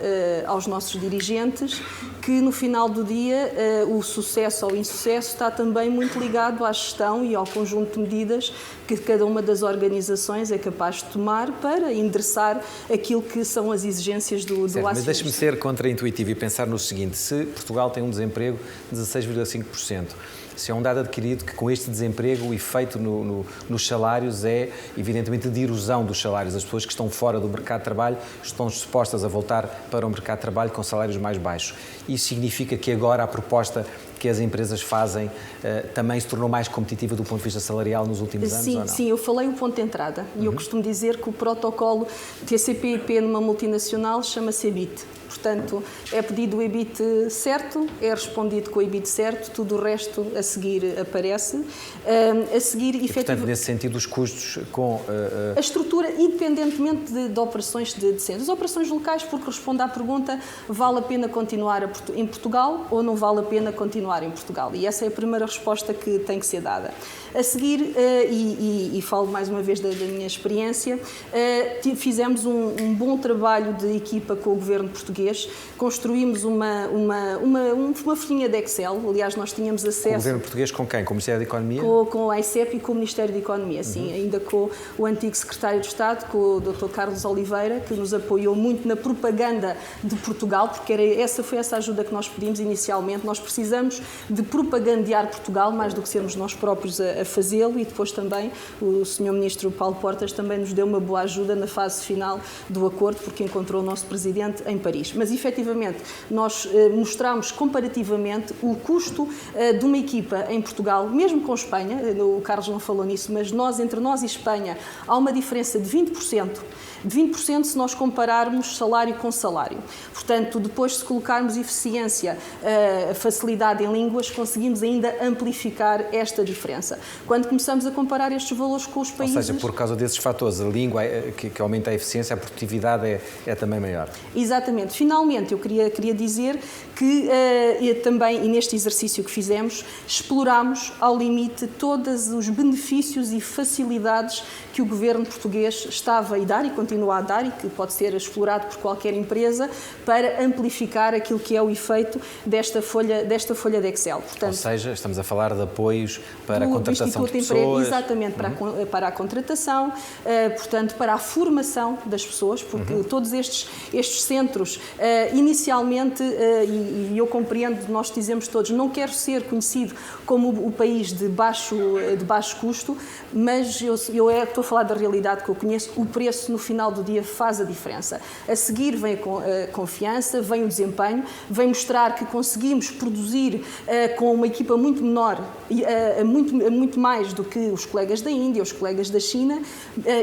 aos nossos dirigentes que no final do dia o sucesso ou insucesso está também muito ligado à gestão e ao conjunto de medidas que cada uma das organizações é capaz de tomar para endereçar aquilo que são as exigências do acionista. Mas deixe-me ser contraintuitivo e pensar no seguinte: se Portugal tem um desemprego de 16,5%, se é um dado adquirido que com este desemprego o efeito nos salários é, evidentemente, de erosão dos salários. As pessoas que estão fora do mercado de trabalho estão dispostas a voltar para o mercado de trabalho com salários mais baixos. Isso significa que agora a proposta que as empresas fazem também se tornou mais competitiva do ponto de vista salarial nos últimos anos, ou não? Sim, eu falei o ponto de entrada. E eu costumo dizer que o protocolo TCP/IP numa multinacional chama-se EBIT. Portanto, é pedido o EBIT certo, é respondido com o EBIT certo, tudo o resto a seguir aparece. A seguir, efetivamente... Portanto, nesse sentido, os custos com... A estrutura, independentemente de operações de centro. As operações locais, porque responde à pergunta, vale a pena continuar em Portugal ou não vale a pena continuar em Portugal? E essa é a primeira resposta que tem que ser dada. A seguir, e falo mais uma vez da minha experiência, fizemos um bom trabalho de equipa com o governo português, construímos uma folhinha de Excel, aliás nós tínhamos acesso... Com o governo português com quem? Com o Ministério da Economia? Com a ICEP e com o Ministério da Economia, sim, ainda com o antigo Secretário de Estado, com o Dr. Carlos Oliveira, que nos apoiou muito na propaganda de Portugal, porque foi essa ajuda que nós pedimos inicialmente. Nós precisamos de propagandear Portugal, mais do que sermos nós próprios a fazê-lo, e depois também o Sr. Ministro Paulo Portas também nos deu uma boa ajuda na fase final do acordo, porque encontrou o nosso Presidente em Paris. país. Mas, efetivamente, nós mostramos comparativamente o custo de uma equipa em Portugal, mesmo com Espanha, o Carlos não falou nisso, mas entre nós e Espanha há uma diferença de 20%. De 20% se nós compararmos salário com salário. Portanto, depois de colocarmos eficiência, facilidade em línguas, conseguimos ainda amplificar esta diferença. Quando começamos a comparar estes valores com os países... Ou seja, por causa desses fatores, a língua que aumenta a eficiência, a produtividade é também maior. Exatamente. Finalmente, eu queria dizer que também, e neste exercício que fizemos, explorámos ao limite todos os benefícios e facilidades que o governo português estava a dar e continua a dar e que pode ser explorado por qualquer empresa para amplificar aquilo que é o efeito desta folha de Excel. Portanto, ou seja, estamos a falar de apoios para a contratação de pessoas. Exatamente, para a contratação, portanto, para a formação das pessoas, porque todos estes centros, inicialmente, e eu compreendo, nós dizemos todos, não quero ser conhecido como o país de baixo custo, mas eu estou a falar da realidade que eu conheço, o preço no final do dia faz a diferença. A seguir vem a confiança, vem o desempenho, vem mostrar que conseguimos produzir com uma equipa muito menor, muito mais do que os colegas da Índia, os colegas da China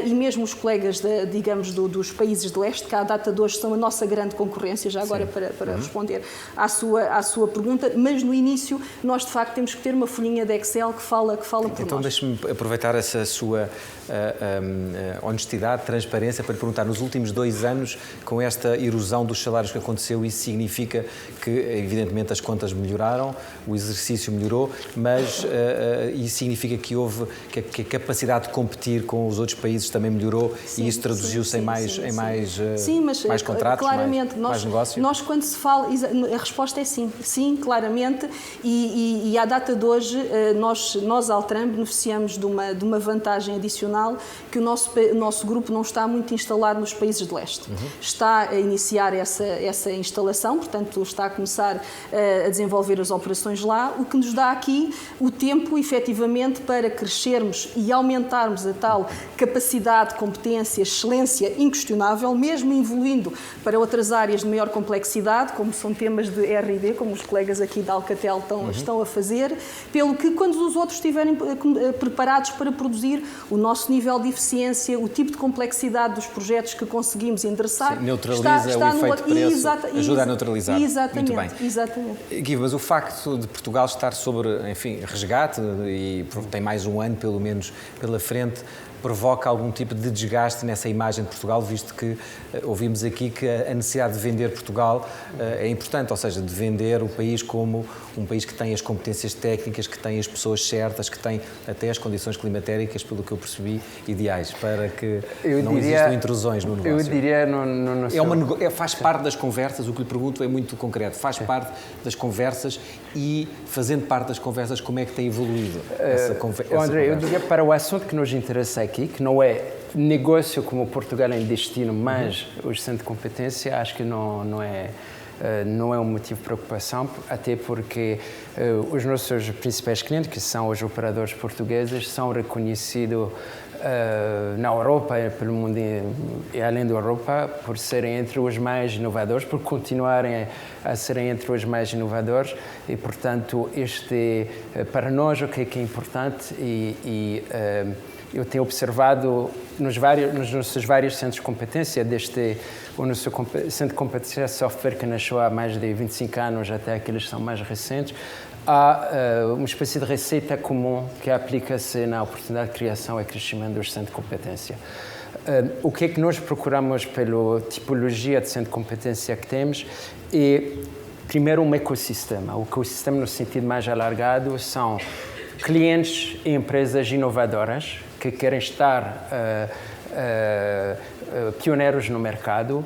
e mesmo os colegas, digamos, dos países de leste, que à data de hoje são a nossa grande concorrência, já agora para responder à sua pergunta, mas no início nós de facto temos que ter uma folhinha de Excel que fala por nós. Então deixe-me aproveitar essa sua honestidade, transparência, para lhe perguntar, nos últimos 2 anos, com esta erosão dos salários que aconteceu, isso significa que, evidentemente, as contas melhoraram, o exercício melhorou, mas isso significa que que a capacidade de competir com os outros países também melhorou e isso traduziu-se em mais contratos, claramente, mais negócio? Nós, quando se fala, a resposta é sim, claramente, e à data de hoje, nós Altran, beneficiamos de uma vantagem adicional, que o nosso grupo não está muito instalado nos países de leste. Está a iniciar essa instalação, portanto, está a começar a desenvolver as operações lá, o que nos dá aqui o tempo, efetivamente, para crescermos e aumentarmos a tal capacidade, competência, excelência inquestionável, mesmo evoluindo para outras áreas de maior complexidade, como são temas de R&D, como os colegas aqui da Alcatel estão a fazer, pelo que, quando os outros estiverem preparados para produzir, o nosso nível de eficiência, o tipo de complexidade dos projetos que conseguimos endereçar... Neutraliza o efeito preço, ajuda a neutralizar. Exatamente. Muito bem. Exatamente. Gui, mas o facto de Portugal estar sobre, enfim, resgate, e tem mais um ano, pelo menos, pela frente, provoca algum tipo de desgaste nessa imagem de Portugal, visto que ouvimos aqui que a necessidade de vender Portugal é importante, ou seja, de vender o país como um país que tem as competências técnicas, que tem as pessoas certas, que tem até as condições climatéricas, pelo que eu percebi, ideais, para que não existam intrusões no negócio. Eu diria faz parte das conversas, o que lhe pergunto é muito concreto, faz parte das conversas e, fazendo parte das conversas, como é que tem evoluído essa conversa? André, eu diria para o assunto que nos interessa aqui, que não é negócio como Portugal é em destino, mas o centro de competência, acho que não é um motivo de preocupação, até porque os nossos principais clientes, que são os operadores portugueses, são reconhecidos na Europa e pelo mundo e além da Europa por serem entre os mais inovadores, por continuarem a serem entre os mais inovadores e, portanto, para nós o que é importante eu tenho observado nos nossos vários centros de competência, o nosso centro de competência software que nasceu há mais de 25 anos até aqueles que são mais recentes, há uma espécie de receita comum que aplica-se na oportunidade de criação e crescimento dos centros de competência. O que é que nós procuramos pela tipologia de centro de competência que temos é, primeiro, um ecossistema. O ecossistema, no sentido mais alargado, são clientes e empresas inovadoras que querem estar pioneiros no mercado,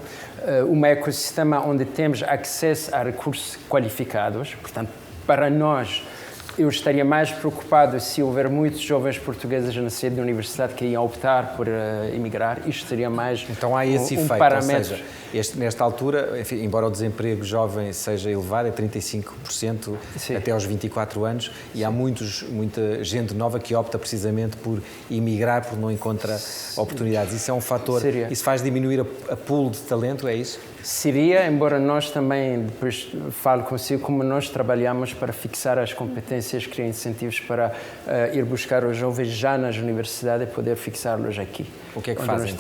um ecossistema onde temos acesso a recursos qualificados. Portanto, para nós, eu estaria mais preocupado se houver muitos jovens portugueses na saída da universidade que iam optar por emigrar. Isto seria mais então há esse efeito, parâmetro. Ou seja, nesta altura, enfim, embora o desemprego jovem seja elevado, é 35% Sim. até aos 24 anos, e há muita gente nova que opta precisamente por emigrar, porque não encontra oportunidades. Isso é um fator, isso faz diminuir a pool de talento, é isso? Seria, embora nós também, depois falo consigo, como nós trabalhamos para fixar as competências, criar incentivos para ir buscar os jovens já nas universidades e poder fixá-los aqui. O que é que fazem?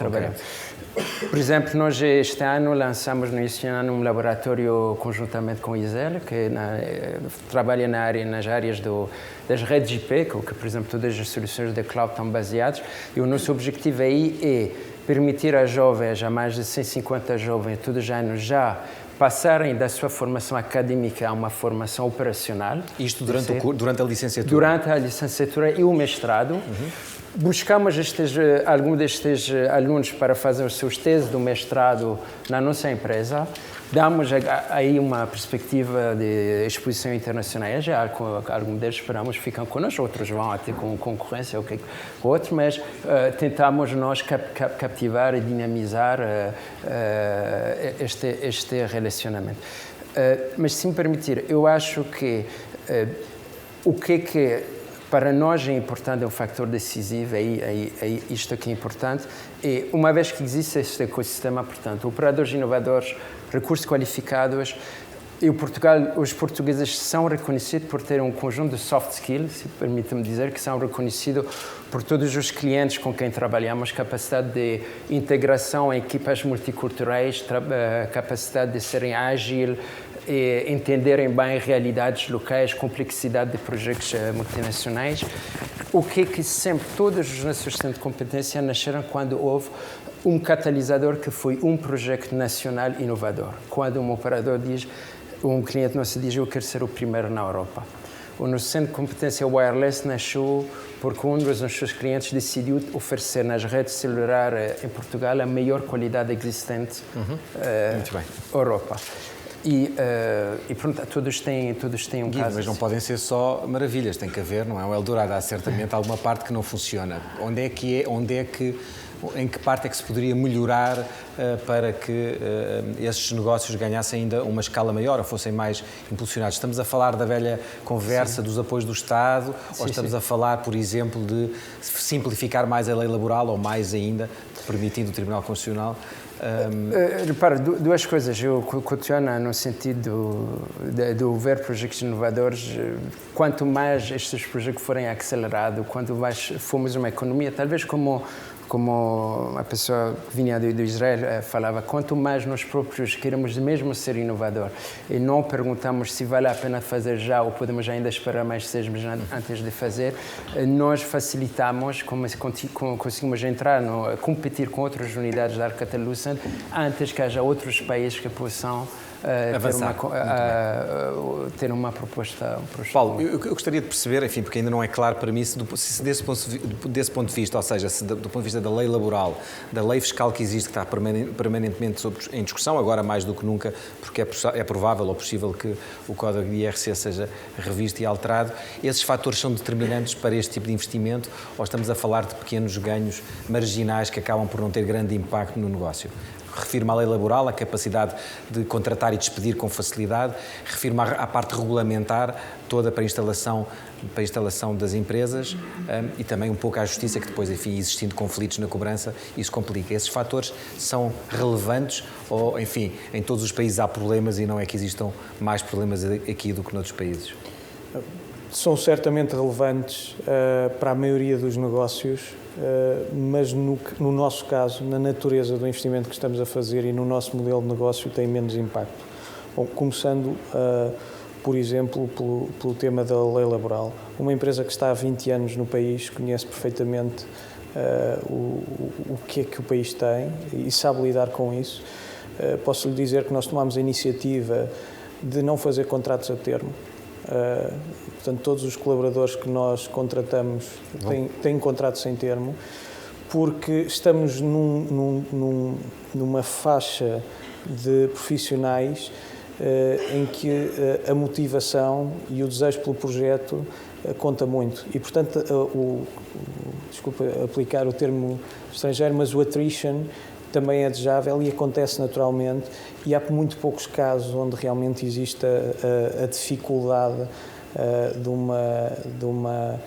Por exemplo, nós este ano lançamos no início de ano um laboratório conjuntamente com o ISEL, que trabalha nas áreas das redes IP, que, por exemplo, todas as soluções de cloud estão baseadas, e o nosso objetivo aí é permitir a jovens, a mais de 150 jovens, todos os anos já passarem da sua formação académica a uma formação operacional. Isto durante a licenciatura? Durante a licenciatura e o mestrado. Buscamos alguns destes alunos para fazer os seus teses do mestrado na nossa empresa. Damos aí uma perspectiva de exposição internacional. Já alguns deles esperamos ficam connosco, outros vão até com concorrência ou outro, mas tentamos nós captivar e dinamizar este relacionamento. Mas, se me permitir, eu acho que o que para nós é importante, é um fator decisivo, isto aqui é importante, e uma vez que existe este ecossistema, portanto, operadores inovadores, recursos qualificados, e os portugueses são reconhecidos por ter um conjunto de soft skills, se permite-me dizer, que são reconhecidos por todos os clientes com quem trabalhamos, capacidade de integração em equipas multiculturais, capacidade de serem ágeis, entenderem bem realidades locais, complexidade de projetos multinacionais. O que sempre todos os nossos centros de competência nasceram quando houve um catalisador que foi um projeto nacional inovador. Quando um operador diz, um cliente nosso diz, eu quero ser o primeiro na Europa. O nosso centro de competência wireless nasceu porque um dos nossos clientes decidiu oferecer nas redes celulares em Portugal a melhor qualidade existente na Europa. E pronto, todos têm um caso. Mas não podem ser só maravilhas, tem que haver, não é? O Eldorado, há certamente alguma parte que não funciona. Em que parte é que se poderia melhorar para que esses negócios ganhassem ainda uma escala maior ou fossem mais impulsionados? Estamos a falar da velha conversa dos apoios do Estado ou estamos a falar, por exemplo, de simplificar mais a lei laboral ou mais ainda, permitindo o Tribunal Constitucional? Repara, duas coisas. Eu continuo no sentido de haver projetos inovadores. Quanto mais estes projetos forem acelerados, quanto mais formos uma economia, talvez como a pessoa que vinha do Israel falava, quanto mais nós próprios queremos mesmo ser inovador e não perguntamos se vale a pena fazer já ou podemos ainda esperar mais 6 meses antes de fazer, nós facilitamos, conseguimos entrar, competir com outras unidades da Alcatel-Lucent antes que haja outros países que possam ter uma proposta. Paulo, eu gostaria de perceber, enfim, porque ainda não é claro para mim, se desse ponto de vista, ou seja, se do ponto de vista da lei laboral, da lei fiscal que existe, que está permanentemente em discussão, agora mais do que nunca, porque é provável ou possível que o Código de IRC seja revisto e alterado, esses fatores são determinantes para este tipo de investimento ou estamos a falar de pequenos ganhos marginais que acabam por não ter grande impacto no negócio? Refiro-me à lei laboral, à capacidade de contratar e despedir com facilidade, refiro-me à parte regulamentar toda para a instalação das empresas e também um pouco à justiça, que depois, enfim, existindo conflitos na cobrança, isso complica. Esses fatores são relevantes ou, enfim, em todos os países há problemas e não é que existam mais problemas aqui do que noutros países? São certamente relevantes para a maioria dos negócios, mas no nosso caso, na natureza do investimento que estamos a fazer e no nosso modelo de negócio tem menos impacto. Bom, começando, por exemplo, pelo tema da lei laboral. Uma empresa que está há 20 anos no país conhece perfeitamente o que é que o país tem e sabe lidar com isso. Posso lhe dizer que nós tomamos a iniciativa de não fazer contratos a termo. Portanto, todos os colaboradores que nós contratamos têm contratos sem termo, porque estamos numa faixa de profissionais em que a motivação e o desejo pelo projeto conta muito. E, portanto, desculpa aplicar o termo estrangeiro, mas o attrition também é desejável e acontece naturalmente, e há muito poucos casos onde realmente existe a dificuldade de uma...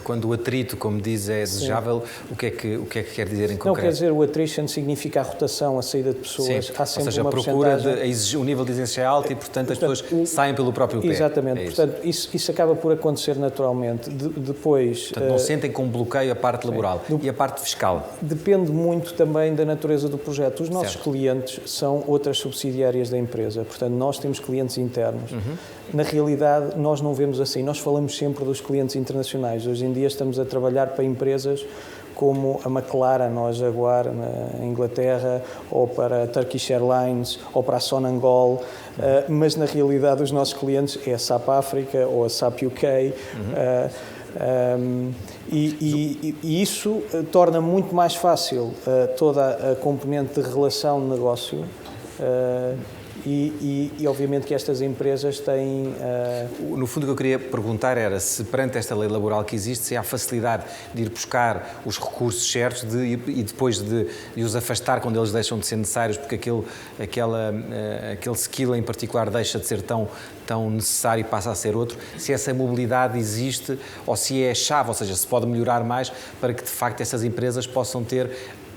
Quando o atrito, como diz, é desejável, o que é que quer dizer em concreto? Não, quer dizer, o attrition significa a rotação, a saída de pessoas. Sim. Há sempre, ou seja, uma a procura, o nível de exigência é alto e, portanto, as pessoas saem pelo próprio pé. Exatamente. Portanto, isso acaba por acontecer naturalmente. Depois... Portanto, não sentem como bloqueio a parte laboral. E a parte fiscal? Depende muito também da natureza do projeto. Os nossos clientes são outras subsidiárias da empresa. Portanto, nós temos clientes internos. Na realidade, nós não vemos assim. Nós falamos sempre dos clientes internacionais. Hoje em dia estamos a trabalhar para empresas como a McLaren ou a Jaguar na Inglaterra, ou para a Turkish Airlines, ou para a Sonangol, mas na realidade os nossos clientes é a SAP África ou a SAP UK, e isso torna muito mais fácil toda a componente de relação de negócio. E obviamente que estas empresas têm... No fundo, o que eu queria perguntar era se perante esta lei laboral que existe, se há facilidade de ir buscar os recursos certos e depois de os afastar quando eles deixam de ser necessários, porque aquele skill em particular deixa de ser tão necessário e passa a ser outro, se essa mobilidade existe ou se é chave, ou seja, se pode melhorar mais para que de facto essas empresas possam ter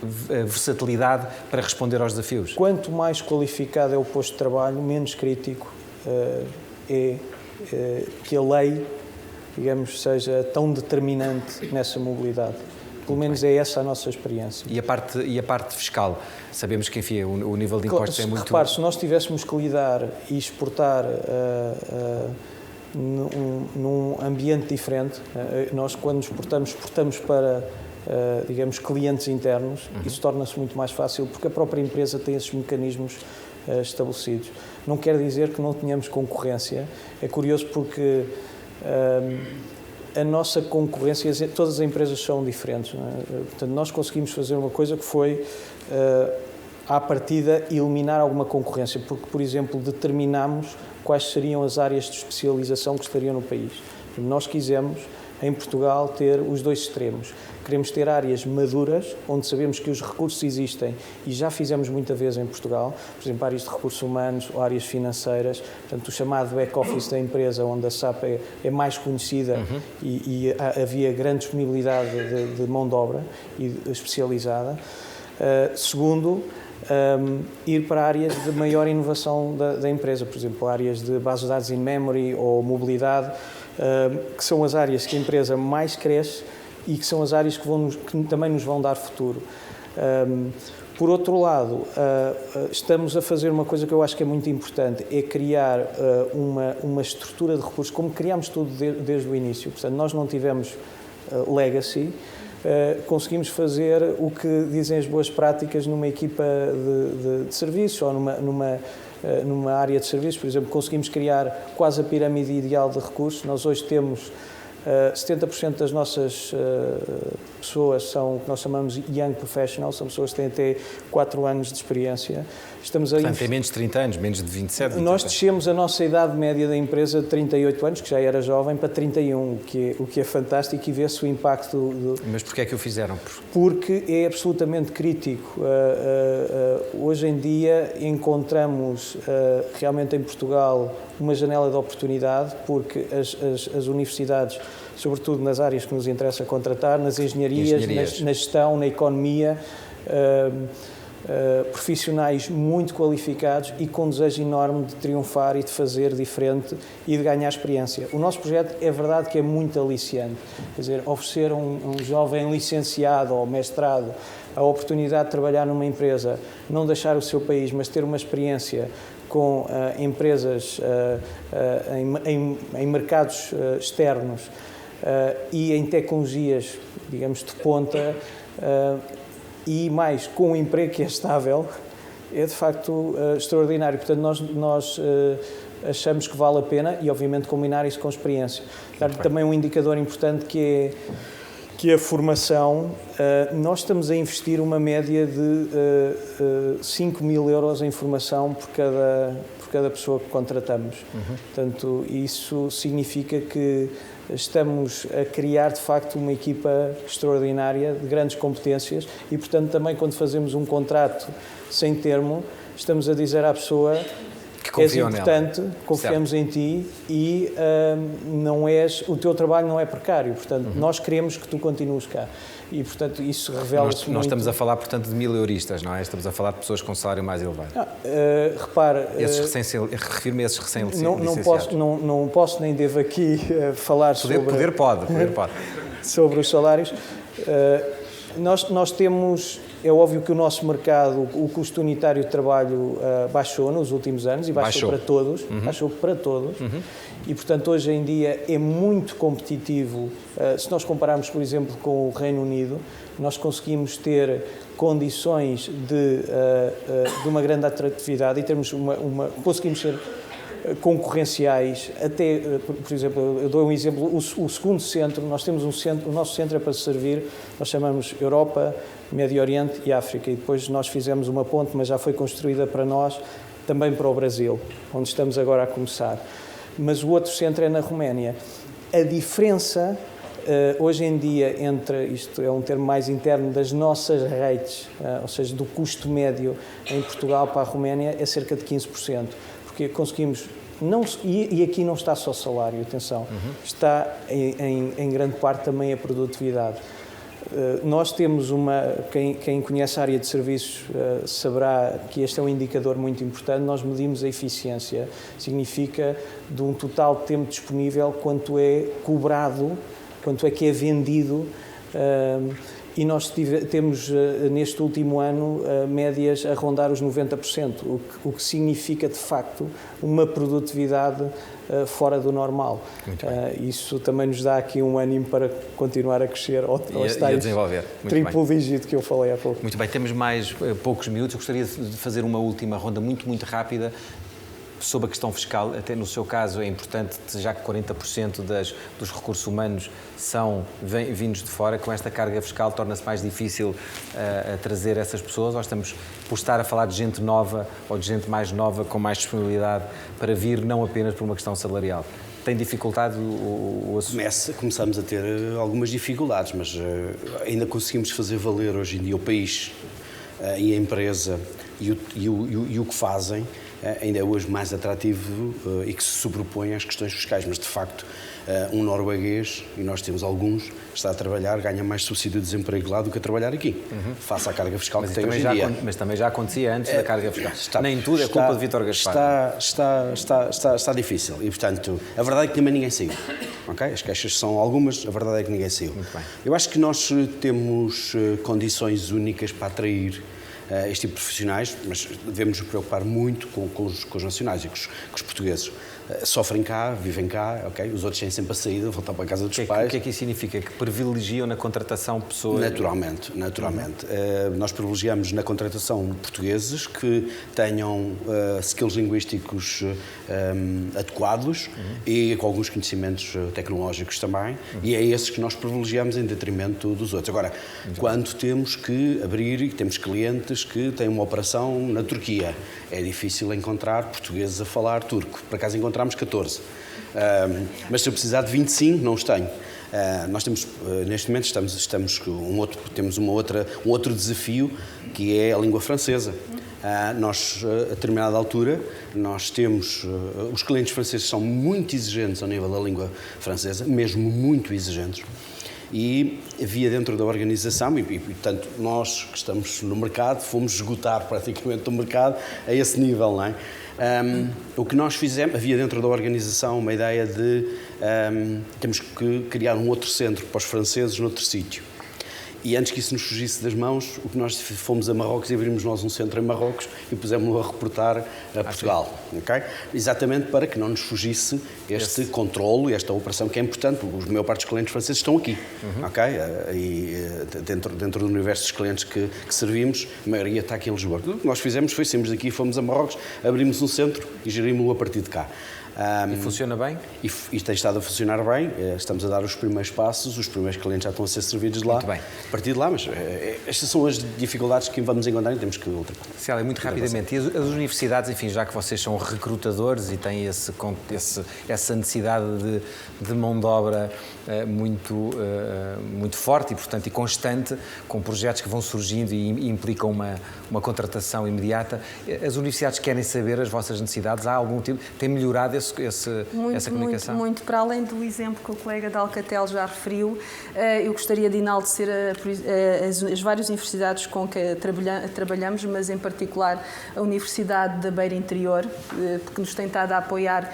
versatilidade para responder aos desafios. Quanto mais qualificado é o posto de trabalho, menos crítico é que a lei, digamos, seja tão determinante nessa mobilidade. Pelo menos é essa a nossa experiência. E a parte fiscal? Sabemos que, enfim, o nível de impostos é muito... Repare, se nós tivéssemos que lidar e exportar num ambiente diferente, nós quando exportamos para... digamos, clientes internos, isso torna-se muito mais fácil porque a própria empresa tem esses mecanismos estabelecidos. Não quer dizer que não tenhamos concorrência. É curioso porque a nossa concorrência, todas as empresas são diferentes, não é? Portanto, nós conseguimos fazer uma coisa que foi, à partida, eliminar alguma concorrência, porque, por exemplo, determinámos quais seriam as áreas de especialização que estariam no país. Nós quisemos, em Portugal, ter os dois extremos. Queremos ter áreas maduras, onde sabemos que os recursos existem e já fizemos muita vez em Portugal, por exemplo, áreas de recursos humanos ou áreas financeiras, portanto, o chamado back-office da empresa, onde a SAP é mais conhecida e havia grande disponibilidade de mão de obra e especializada. Segundo, ir para áreas de maior inovação da empresa, por exemplo, áreas de bases de dados in-memory ou mobilidade, que são as áreas que a empresa mais cresce e que são as áreas que também nos vão dar futuro. Por outro lado, estamos a fazer uma coisa que eu acho que é muito importante, é criar uma estrutura de recursos, como criámos tudo desde o início. Portanto, nós não tivemos legacy, conseguimos fazer o que dizem as boas práticas numa equipa de serviços ou numa área de serviços. Por exemplo, conseguimos criar quase a pirâmide ideal de recursos. Nós hoje temos 70% das nossas pessoas são o que nós chamamos young professionals, são pessoas que têm até 4 anos de experiência. Portanto, tem menos de 30 anos, menos de 27. Nós descemos a nossa idade média da empresa de 38 anos, que já era jovem, para 31, o que é fantástico, e vê-se o impacto. Mas porquê é que o fizeram? Porque é absolutamente crítico. Hoje em dia encontramos realmente em Portugal uma janela de oportunidade, porque as universidades, sobretudo nas áreas que nos interessa contratar, nas engenharias. Na gestão, na economia, profissionais muito qualificados e com desejo enorme de triunfar e de fazer diferente e de ganhar experiência. O nosso projeto é verdade que é muito aliciante, quer dizer, oferecer a um jovem licenciado ou mestrado a oportunidade de trabalhar numa empresa, não deixar o seu país, mas ter uma experiência com empresas em mercados externos e em tecnologias, digamos, de ponta, e mais com um emprego que é estável, é de facto extraordinário. Portanto, nós achamos que vale a pena e, obviamente, combinar isso com experiência. Dar-lhe também um indicador importante que é a formação. Nós estamos a investir uma média de 5.000 euros em formação por cada pessoa que contratamos. Portanto, isso significa que estamos a criar, de facto, uma equipa extraordinária, de grandes competências e, portanto, também quando fazemos um contrato sem termo, estamos a dizer à pessoa és importante, confiamos em ti e o teu trabalho não é precário, portanto, nós queremos que tu continues cá. E, portanto, isso revela-se muito... Nós estamos a falar, portanto, de 1000 euristas, não é? Estamos a falar de pessoas com salário mais elevado. Repara... Refiro-me a esses recém-licenciados. Não posso nem devo aqui falar sobre... Poder pode. Sobre os salários. Nós temos... É óbvio que o nosso mercado, o custo unitário de trabalho baixou nos últimos anos e baixou para todos. Baixou para todos. E, portanto, hoje em dia é muito competitivo. Se nós compararmos, por exemplo, com o Reino Unido, nós conseguimos ter condições de uma grande atratividade e conseguimos ser concorrenciais. Até, por exemplo, eu dou um exemplo, o segundo centro, nós temos o nosso centro é para servir, nós chamamos Europa, Médio Oriente e África, e depois nós fizemos uma ponte, mas já foi construída para nós, também para o Brasil, onde estamos agora a começar. Mas o outro centro é na Roménia. A diferença, hoje em dia, isto é um termo mais interno, das nossas rates, ou seja, do custo médio em Portugal para a Roménia, é cerca de 15%, porque conseguimos... E aqui não está só salário, atenção, está em grande parte também a produtividade. Nós temos quem conhece a área de serviços saberá que este é um indicador muito importante, nós medimos a eficiência, significa de um total de tempo disponível quanto é cobrado, quanto é que é vendido, e nós temos neste último ano médias a rondar os 90%, o que significa de facto uma produtividade fora do normal. Isso também nos dá aqui um ânimo para continuar a crescer ou a desenvolver. Triplo dígito que eu falei há pouco. Muito bem, temos mais poucos minutos. Eu gostaria de fazer uma última ronda muito rápida sobre a questão fiscal. Até no seu caso é importante, já que 40% dos recursos humanos são vindos de fora, com esta carga fiscal torna-se mais difícil a trazer essas pessoas, ou estamos, por estar a falar de gente nova ou de gente mais nova, com mais disponibilidade para vir, não apenas por uma questão salarial. Tem dificuldade o assunto? Começamos a ter algumas dificuldades, mas ainda conseguimos fazer valer hoje em dia o país e a empresa e o que fazem. Ainda é hoje mais atrativo e que se sobrepõe às questões fiscais, mas de facto um norueguês, e nós temos alguns, está a trabalhar, ganha mais subsídio de desemprego lá do que a trabalhar aqui, face à carga fiscal que tem hoje em dia. Mas também já acontecia antes da carga fiscal. Nem tudo é culpa de Vítor Gaspar. Está difícil e, portanto, a verdade é que também ninguém saiu. Okay? As queixas são algumas, a verdade é que ninguém saiu. Eu acho que nós temos condições únicas para atrair este tipo de profissionais, mas devemos nos preocupar muito com os nacionais e com os portugueses. Sofrem cá, vivem cá, okay? Os outros têm sempre a saída, voltar para a casa dos pais. O que é que isso significa? Que privilegiam na contratação pessoas? Naturalmente. Nós privilegiamos na contratação portugueses que tenham skills linguísticos adequados e com alguns conhecimentos tecnológicos também, e é esses que nós privilegiamos em detrimento dos outros. Agora, quando temos que abrir e temos clientes que têm uma operação na Turquia, é difícil encontrar portugueses a falar turco. Por acaso encontramos 14. Mas se eu precisar de 25, não os tenho. Nós temos, neste momento, temos um outro desafio, que é a língua francesa. Nós, a determinada altura, nós temos... os clientes franceses são muito exigentes ao nível da língua francesa, mesmo muito exigentes. E havia dentro da organização, e portanto nós que estamos no mercado, fomos esgotar praticamente o mercado a esse nível, não é? O que nós fizemos, havia dentro da organização uma ideia de temos que criar um outro centro para os franceses noutro sítio. E antes que isso nos fugisse das mãos, o que nós fomos a Marrocos e abrimos nós um centro em Marrocos e pusemos-lo a reportar a Portugal. Okay? Exatamente para que não nos fugisse este controlo, esta operação que é importante, porque a maior parte dos clientes franceses estão aqui. Okay? E dentro do universo dos clientes que servimos, a maioria está aqui em Lisboa. O que nós fizemos foi, saímos daqui, fomos a Marrocos, abrimos um centro e gerimos-lo a partir de cá. E funciona bem? E tem estado a funcionar bem, estamos a dar os primeiros passos, os primeiros clientes já estão a ser servidos lá, muito bem. A partir de lá, mas estas são as dificuldades que vamos encontrar e temos que ultrapassar. Célia, muito rapidamente, e as universidades, enfim, já que vocês são recrutadores e têm essa necessidade de mão de obra muito forte e, portanto, e constante, com projetos que vão surgindo e implicam uma contratação imediata, as universidades querem saber as vossas necessidades? Há algum tipo? Tem melhorado essa comunicação? Muito. Para além do exemplo que o colega de Alcatel já referiu, eu gostaria de enaltecer as várias universidades com que trabalhamos, mas em particular a Universidade da Beira Interior, que nos tem estado a apoiar,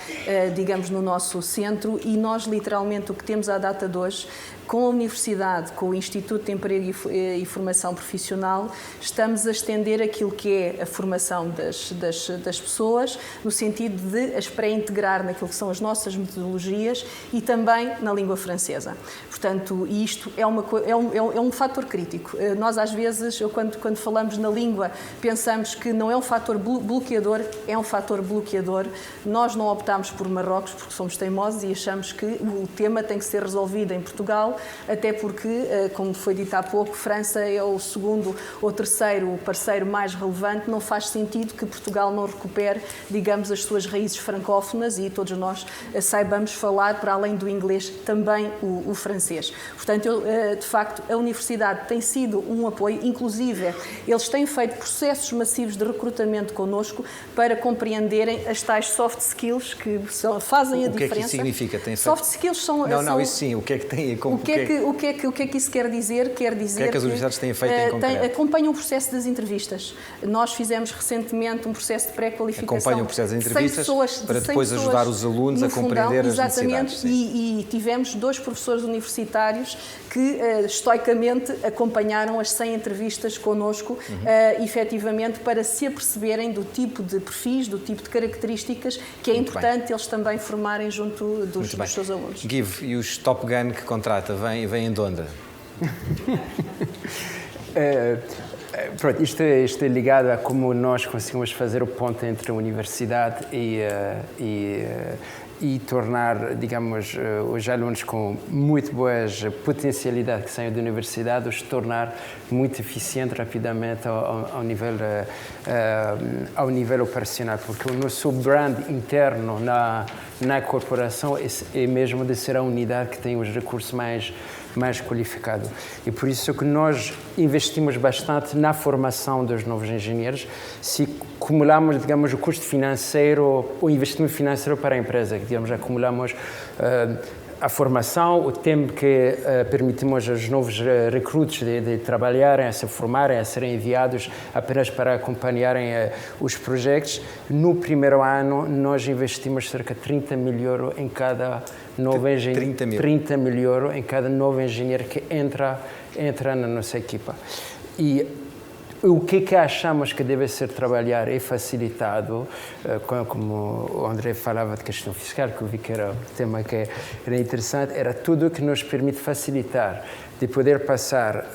digamos, no nosso centro, e nós literalmente o que temos à data de hoje, com a Universidade, com o Instituto de Emprego e Formação Profissional, estamos a estender aquilo que é a formação das pessoas, no sentido de as pré-integrar naquilo que são as nossas metodologias e também na língua francesa. Portanto, isto é um fator crítico. Nós, às vezes, quando falamos na língua, pensamos que não é um fator bloqueador, é um fator bloqueador. Nós não optámos por Marrocos porque somos teimosos e achamos que o tema tem que ser resolvido em Portugal, até porque, como foi dito há pouco, França é o segundo ou terceiro parceiro mais relevante. Não faz sentido que Portugal não recupere, digamos, as suas raízes francófonas e todos nós saibamos falar, para além do inglês, também o francês. Portanto, de facto, a universidade tem sido um apoio, inclusive eles têm feito processos massivos de recrutamento connosco para compreenderem as tais soft skills que fazem a diferença. O que é que isso significa? Soft skills são... Não, isso sim. O que é que tem... O que é que isso quer dizer? Quer dizer o que é que as universidades têm feito em concreto? Acompanham o processo das entrevistas. Nós fizemos recentemente um processo de pré-qualificação. Acompanham o processo das entrevistas para depois ajudar os alunos a compreender as necessidades. E tivemos 2 professores universitários que estoicamente acompanharam as 100 entrevistas connosco, efetivamente, para se aperceberem do tipo de perfis, do tipo de características que é importante eles também formarem junto dos seus alunos. Give, e os Top Gun que contrata, vêm de onde? Pronto, isto é ligado a como nós conseguimos fazer o ponto entre a universidade e tornar, digamos, os alunos com muito boas potencialidades que saem da universidade, os tornar muito eficientes rapidamente ao nível operacional, porque o nosso brand interno na corporação é mesmo de ser a unidade que tem os recursos mais qualificados. E por isso que nós investimos bastante na formação dos novos engenheiros. Se acumulamos, digamos, o custo financeiro, o investimento financeiro para a empresa, que, digamos, acumulamos a formação, o tempo que permitimos aos novos recrutos de trabalharem, a se formarem, a serem enviados apenas para acompanharem os projetos. No primeiro ano, nós investimos cerca de 30 mil euros em cada novo engenheiro. 30 mil euros em cada novo engenheiro que entra na nossa equipa. E o que achamos que deve ser trabalhado e facilitado, como o André falava de questão fiscal, que eu vi que era um tema que era interessante, era tudo que nos permite facilitar, de poder passar,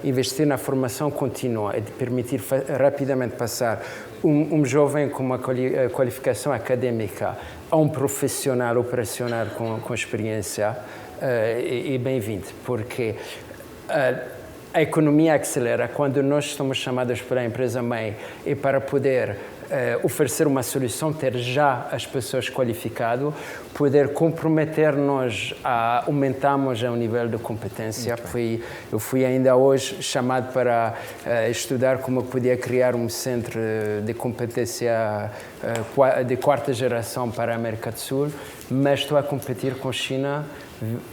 investir na formação contínua e de permitir rapidamente passar um jovem com uma qualificação académica a um profissional operacional com experiência é bem-vindo, porque a economia acelera quando nós estamos chamados pela empresa-mãe e para poder oferecer uma solução, ter já as pessoas qualificadas, poder comprometer-nos a aumentarmos o nível de competência. Eu fui ainda hoje chamado para estudar como eu podia criar um centro de competência de 4ª geração para a América do Sul, mas estou a competir com a China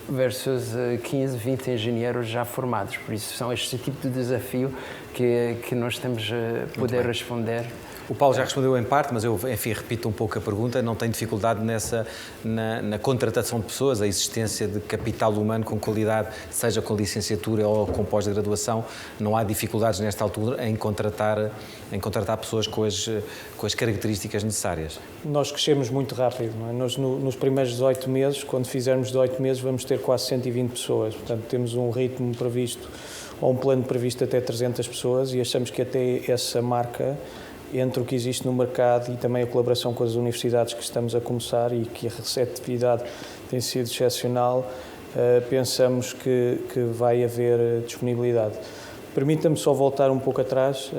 versus 15, 20 engenheiros já formados. Por isso, são este tipo de desafio que nós temos de poder responder. O Paulo já respondeu em parte, mas eu, enfim, repito um pouco a pergunta. Não tem dificuldade na contratação de pessoas, a existência de capital humano com qualidade, seja com licenciatura ou com pós-graduação? Não há dificuldades nesta altura em contratar pessoas com as características necessárias? Nós crescemos muito rápido, não é? Nós, nos primeiros 18 meses, quando fizermos 18 meses, vamos ter quase 120 pessoas. Portanto, temos um ritmo previsto, ou um plano previsto até 300 pessoas, e achamos que até essa marca entre o que existe no mercado e também a colaboração com as universidades que estamos a começar e que a receptividade tem sido excepcional, pensamos que vai haver disponibilidade. Permita-me só voltar um pouco atrás,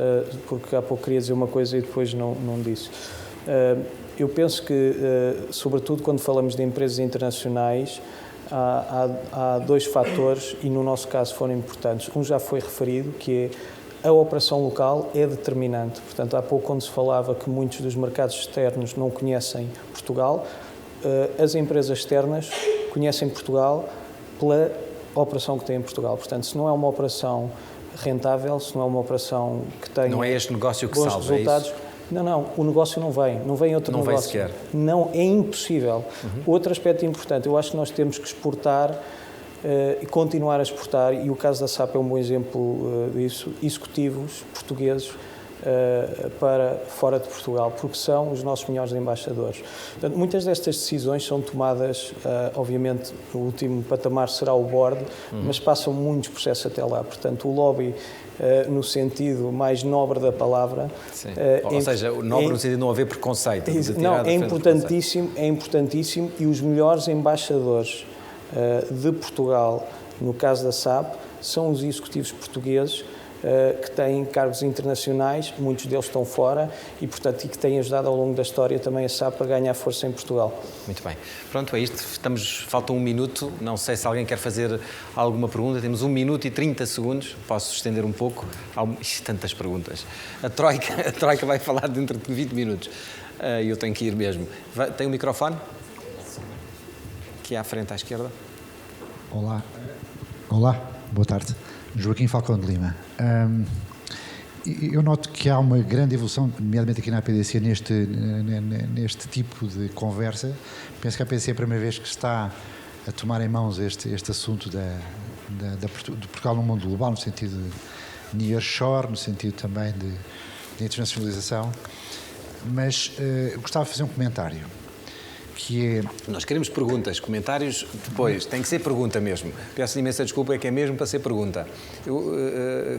porque há pouco queria dizer uma coisa e depois não disse. Eu penso que, sobretudo quando falamos de empresas internacionais, há dois fatores e no nosso caso foram importantes. Um já foi referido, que é a operação local é determinante. Portanto, há pouco quando se falava que muitos dos mercados externos não conhecem Portugal, as empresas externas conhecem Portugal pela operação que têm em Portugal. Portanto, se não é uma operação rentável, se não é uma operação que tenha não é este negócio que bons salva, resultados, é isso? Não, o negócio não vem outro não negócio. Vem sequer. Não, é impossível. Outro aspecto importante, eu acho que nós temos que exportar e continuar a exportar, e o caso da SAP é um bom exemplo disso, executivos portugueses para fora de Portugal, porque são os nossos melhores embaixadores. Portanto, muitas destas decisões são tomadas, obviamente, o último patamar será o board, mas passam muitos processos até lá. Portanto, o lobby, no sentido mais nobre da palavra... Ou seja, nobre no sentido de não haver preconceito. Não, é importantíssimo, e os melhores embaixadores de Portugal, no caso da SAP, são os executivos portugueses que têm cargos internacionais, muitos deles estão fora e, portanto, e que têm ajudado ao longo da história também a SAP a ganhar força em Portugal. Muito bem. Pronto, é isto. Falta um minuto. Não sei se alguém quer fazer alguma pergunta. Temos 1 minuto e 30 segundos. Posso estender um pouco? Tantas perguntas. A Troika vai falar dentro de 20 minutos. Eu tenho que ir mesmo. Tem um microfone? Aqui à frente, à esquerda. Olá, boa tarde. Joaquim Falcão de Lima. Eu noto que há uma grande evolução, nomeadamente aqui na APDC, neste tipo de conversa. Penso que a APDC é a primeira vez que está a tomar em mãos este assunto de Portugal no mundo global, no sentido de nearshore, no sentido também de internacionalização. Mas eu gostava de fazer um comentário. Nós queremos perguntas, comentários depois, tem que ser pergunta mesmo. Peço imensa desculpa, é que é mesmo para ser pergunta.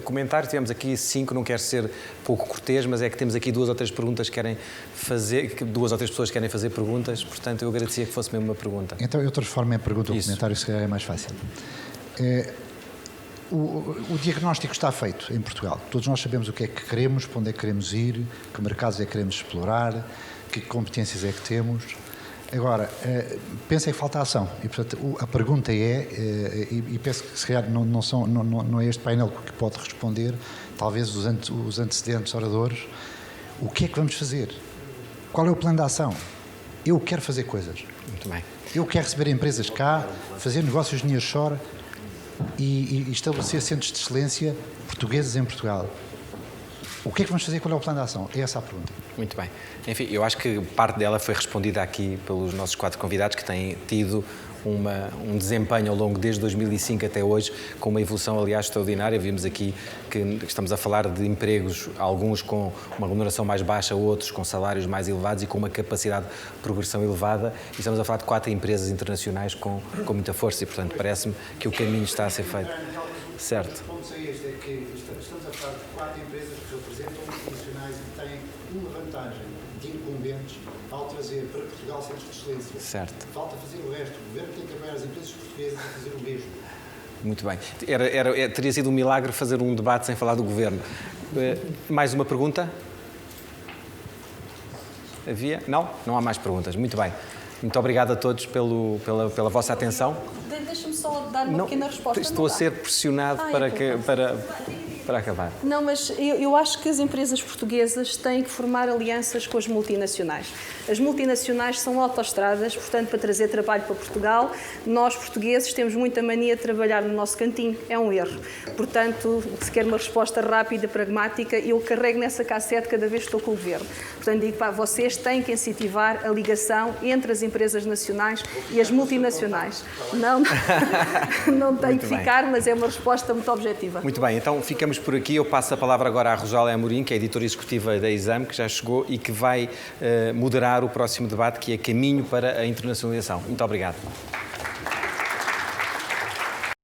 Comentário, tivemos aqui 5, não quero ser pouco cortês, mas é que temos aqui 2 ou 3 perguntas que querem fazer, 2 ou 3 pessoas querem fazer perguntas, portanto eu agradecia que fosse mesmo uma pergunta. Então eu transformo a pergunta em comentário, se calhar é mais fácil. O diagnóstico está feito em Portugal. Todos nós sabemos o que é que queremos, para onde é que queremos ir, que mercados é que queremos explorar, que competências é que temos. Agora, penso que falta ação e, portanto, a pergunta é, e penso que se calhar não é este painel que pode responder, talvez os antecedentes oradores, o que é que vamos fazer? Qual é o plano de ação? Eu quero fazer coisas. Muito bem. Eu quero receber empresas cá, fazer negócios de nearshore e estabelecer centros de excelência portugueses em Portugal. O que é que vamos fazer? Qual é o plano de ação? É essa a pergunta. Muito bem. Enfim, eu acho que parte dela foi respondida aqui pelos nossos 4 convidados, que têm tido um desempenho ao longo desde 2005 até hoje, com uma evolução, aliás, extraordinária. Vimos aqui que estamos a falar de empregos, alguns com uma remuneração mais baixa, outros com salários mais elevados e com uma capacidade de progressão elevada. E estamos a falar de 4 empresas internacionais com muita força e, portanto, parece-me que o caminho está a ser feito. Certo. O ponto é este, é que estamos a falar de 4 empresas que representam multinacionais e têm uma vantagem de incumbentes ao trazer para Portugal centros de excelência. Certo. Falta fazer o resto. O governo tem que apoiar as empresas portuguesas a fazer o mesmo. Muito bem. Teria sido um milagre fazer um debate sem falar do governo. Mais uma pergunta? Havia? Não? Não há mais perguntas. Muito bem. Muito obrigado a todos pela vossa atenção. Deixa-me só dar uma pequena resposta. Estou a ser pressionado para acabar. Não, mas eu acho que as empresas portuguesas têm que formar alianças com as multinacionais. As multinacionais são autoestradas, portanto, para trazer trabalho para Portugal. Nós, portugueses, temos muita mania de trabalhar no nosso cantinho. É um erro. Portanto, se quer uma resposta rápida, pragmática, eu carrego nessa cassete cada vez que estou com o governo. Portanto, digo, vocês têm que incentivar a ligação entre as empresas nacionais e as multinacionais. Não tem que ficar, mas é uma resposta muito objetiva. Muito bem, então ficamos por aqui. Eu passo a palavra agora à Rosália Amorim, que é a editora executiva da Exame, que já chegou e que vai moderar o próximo debate, que é Caminho para a Internacionalização. Muito obrigado.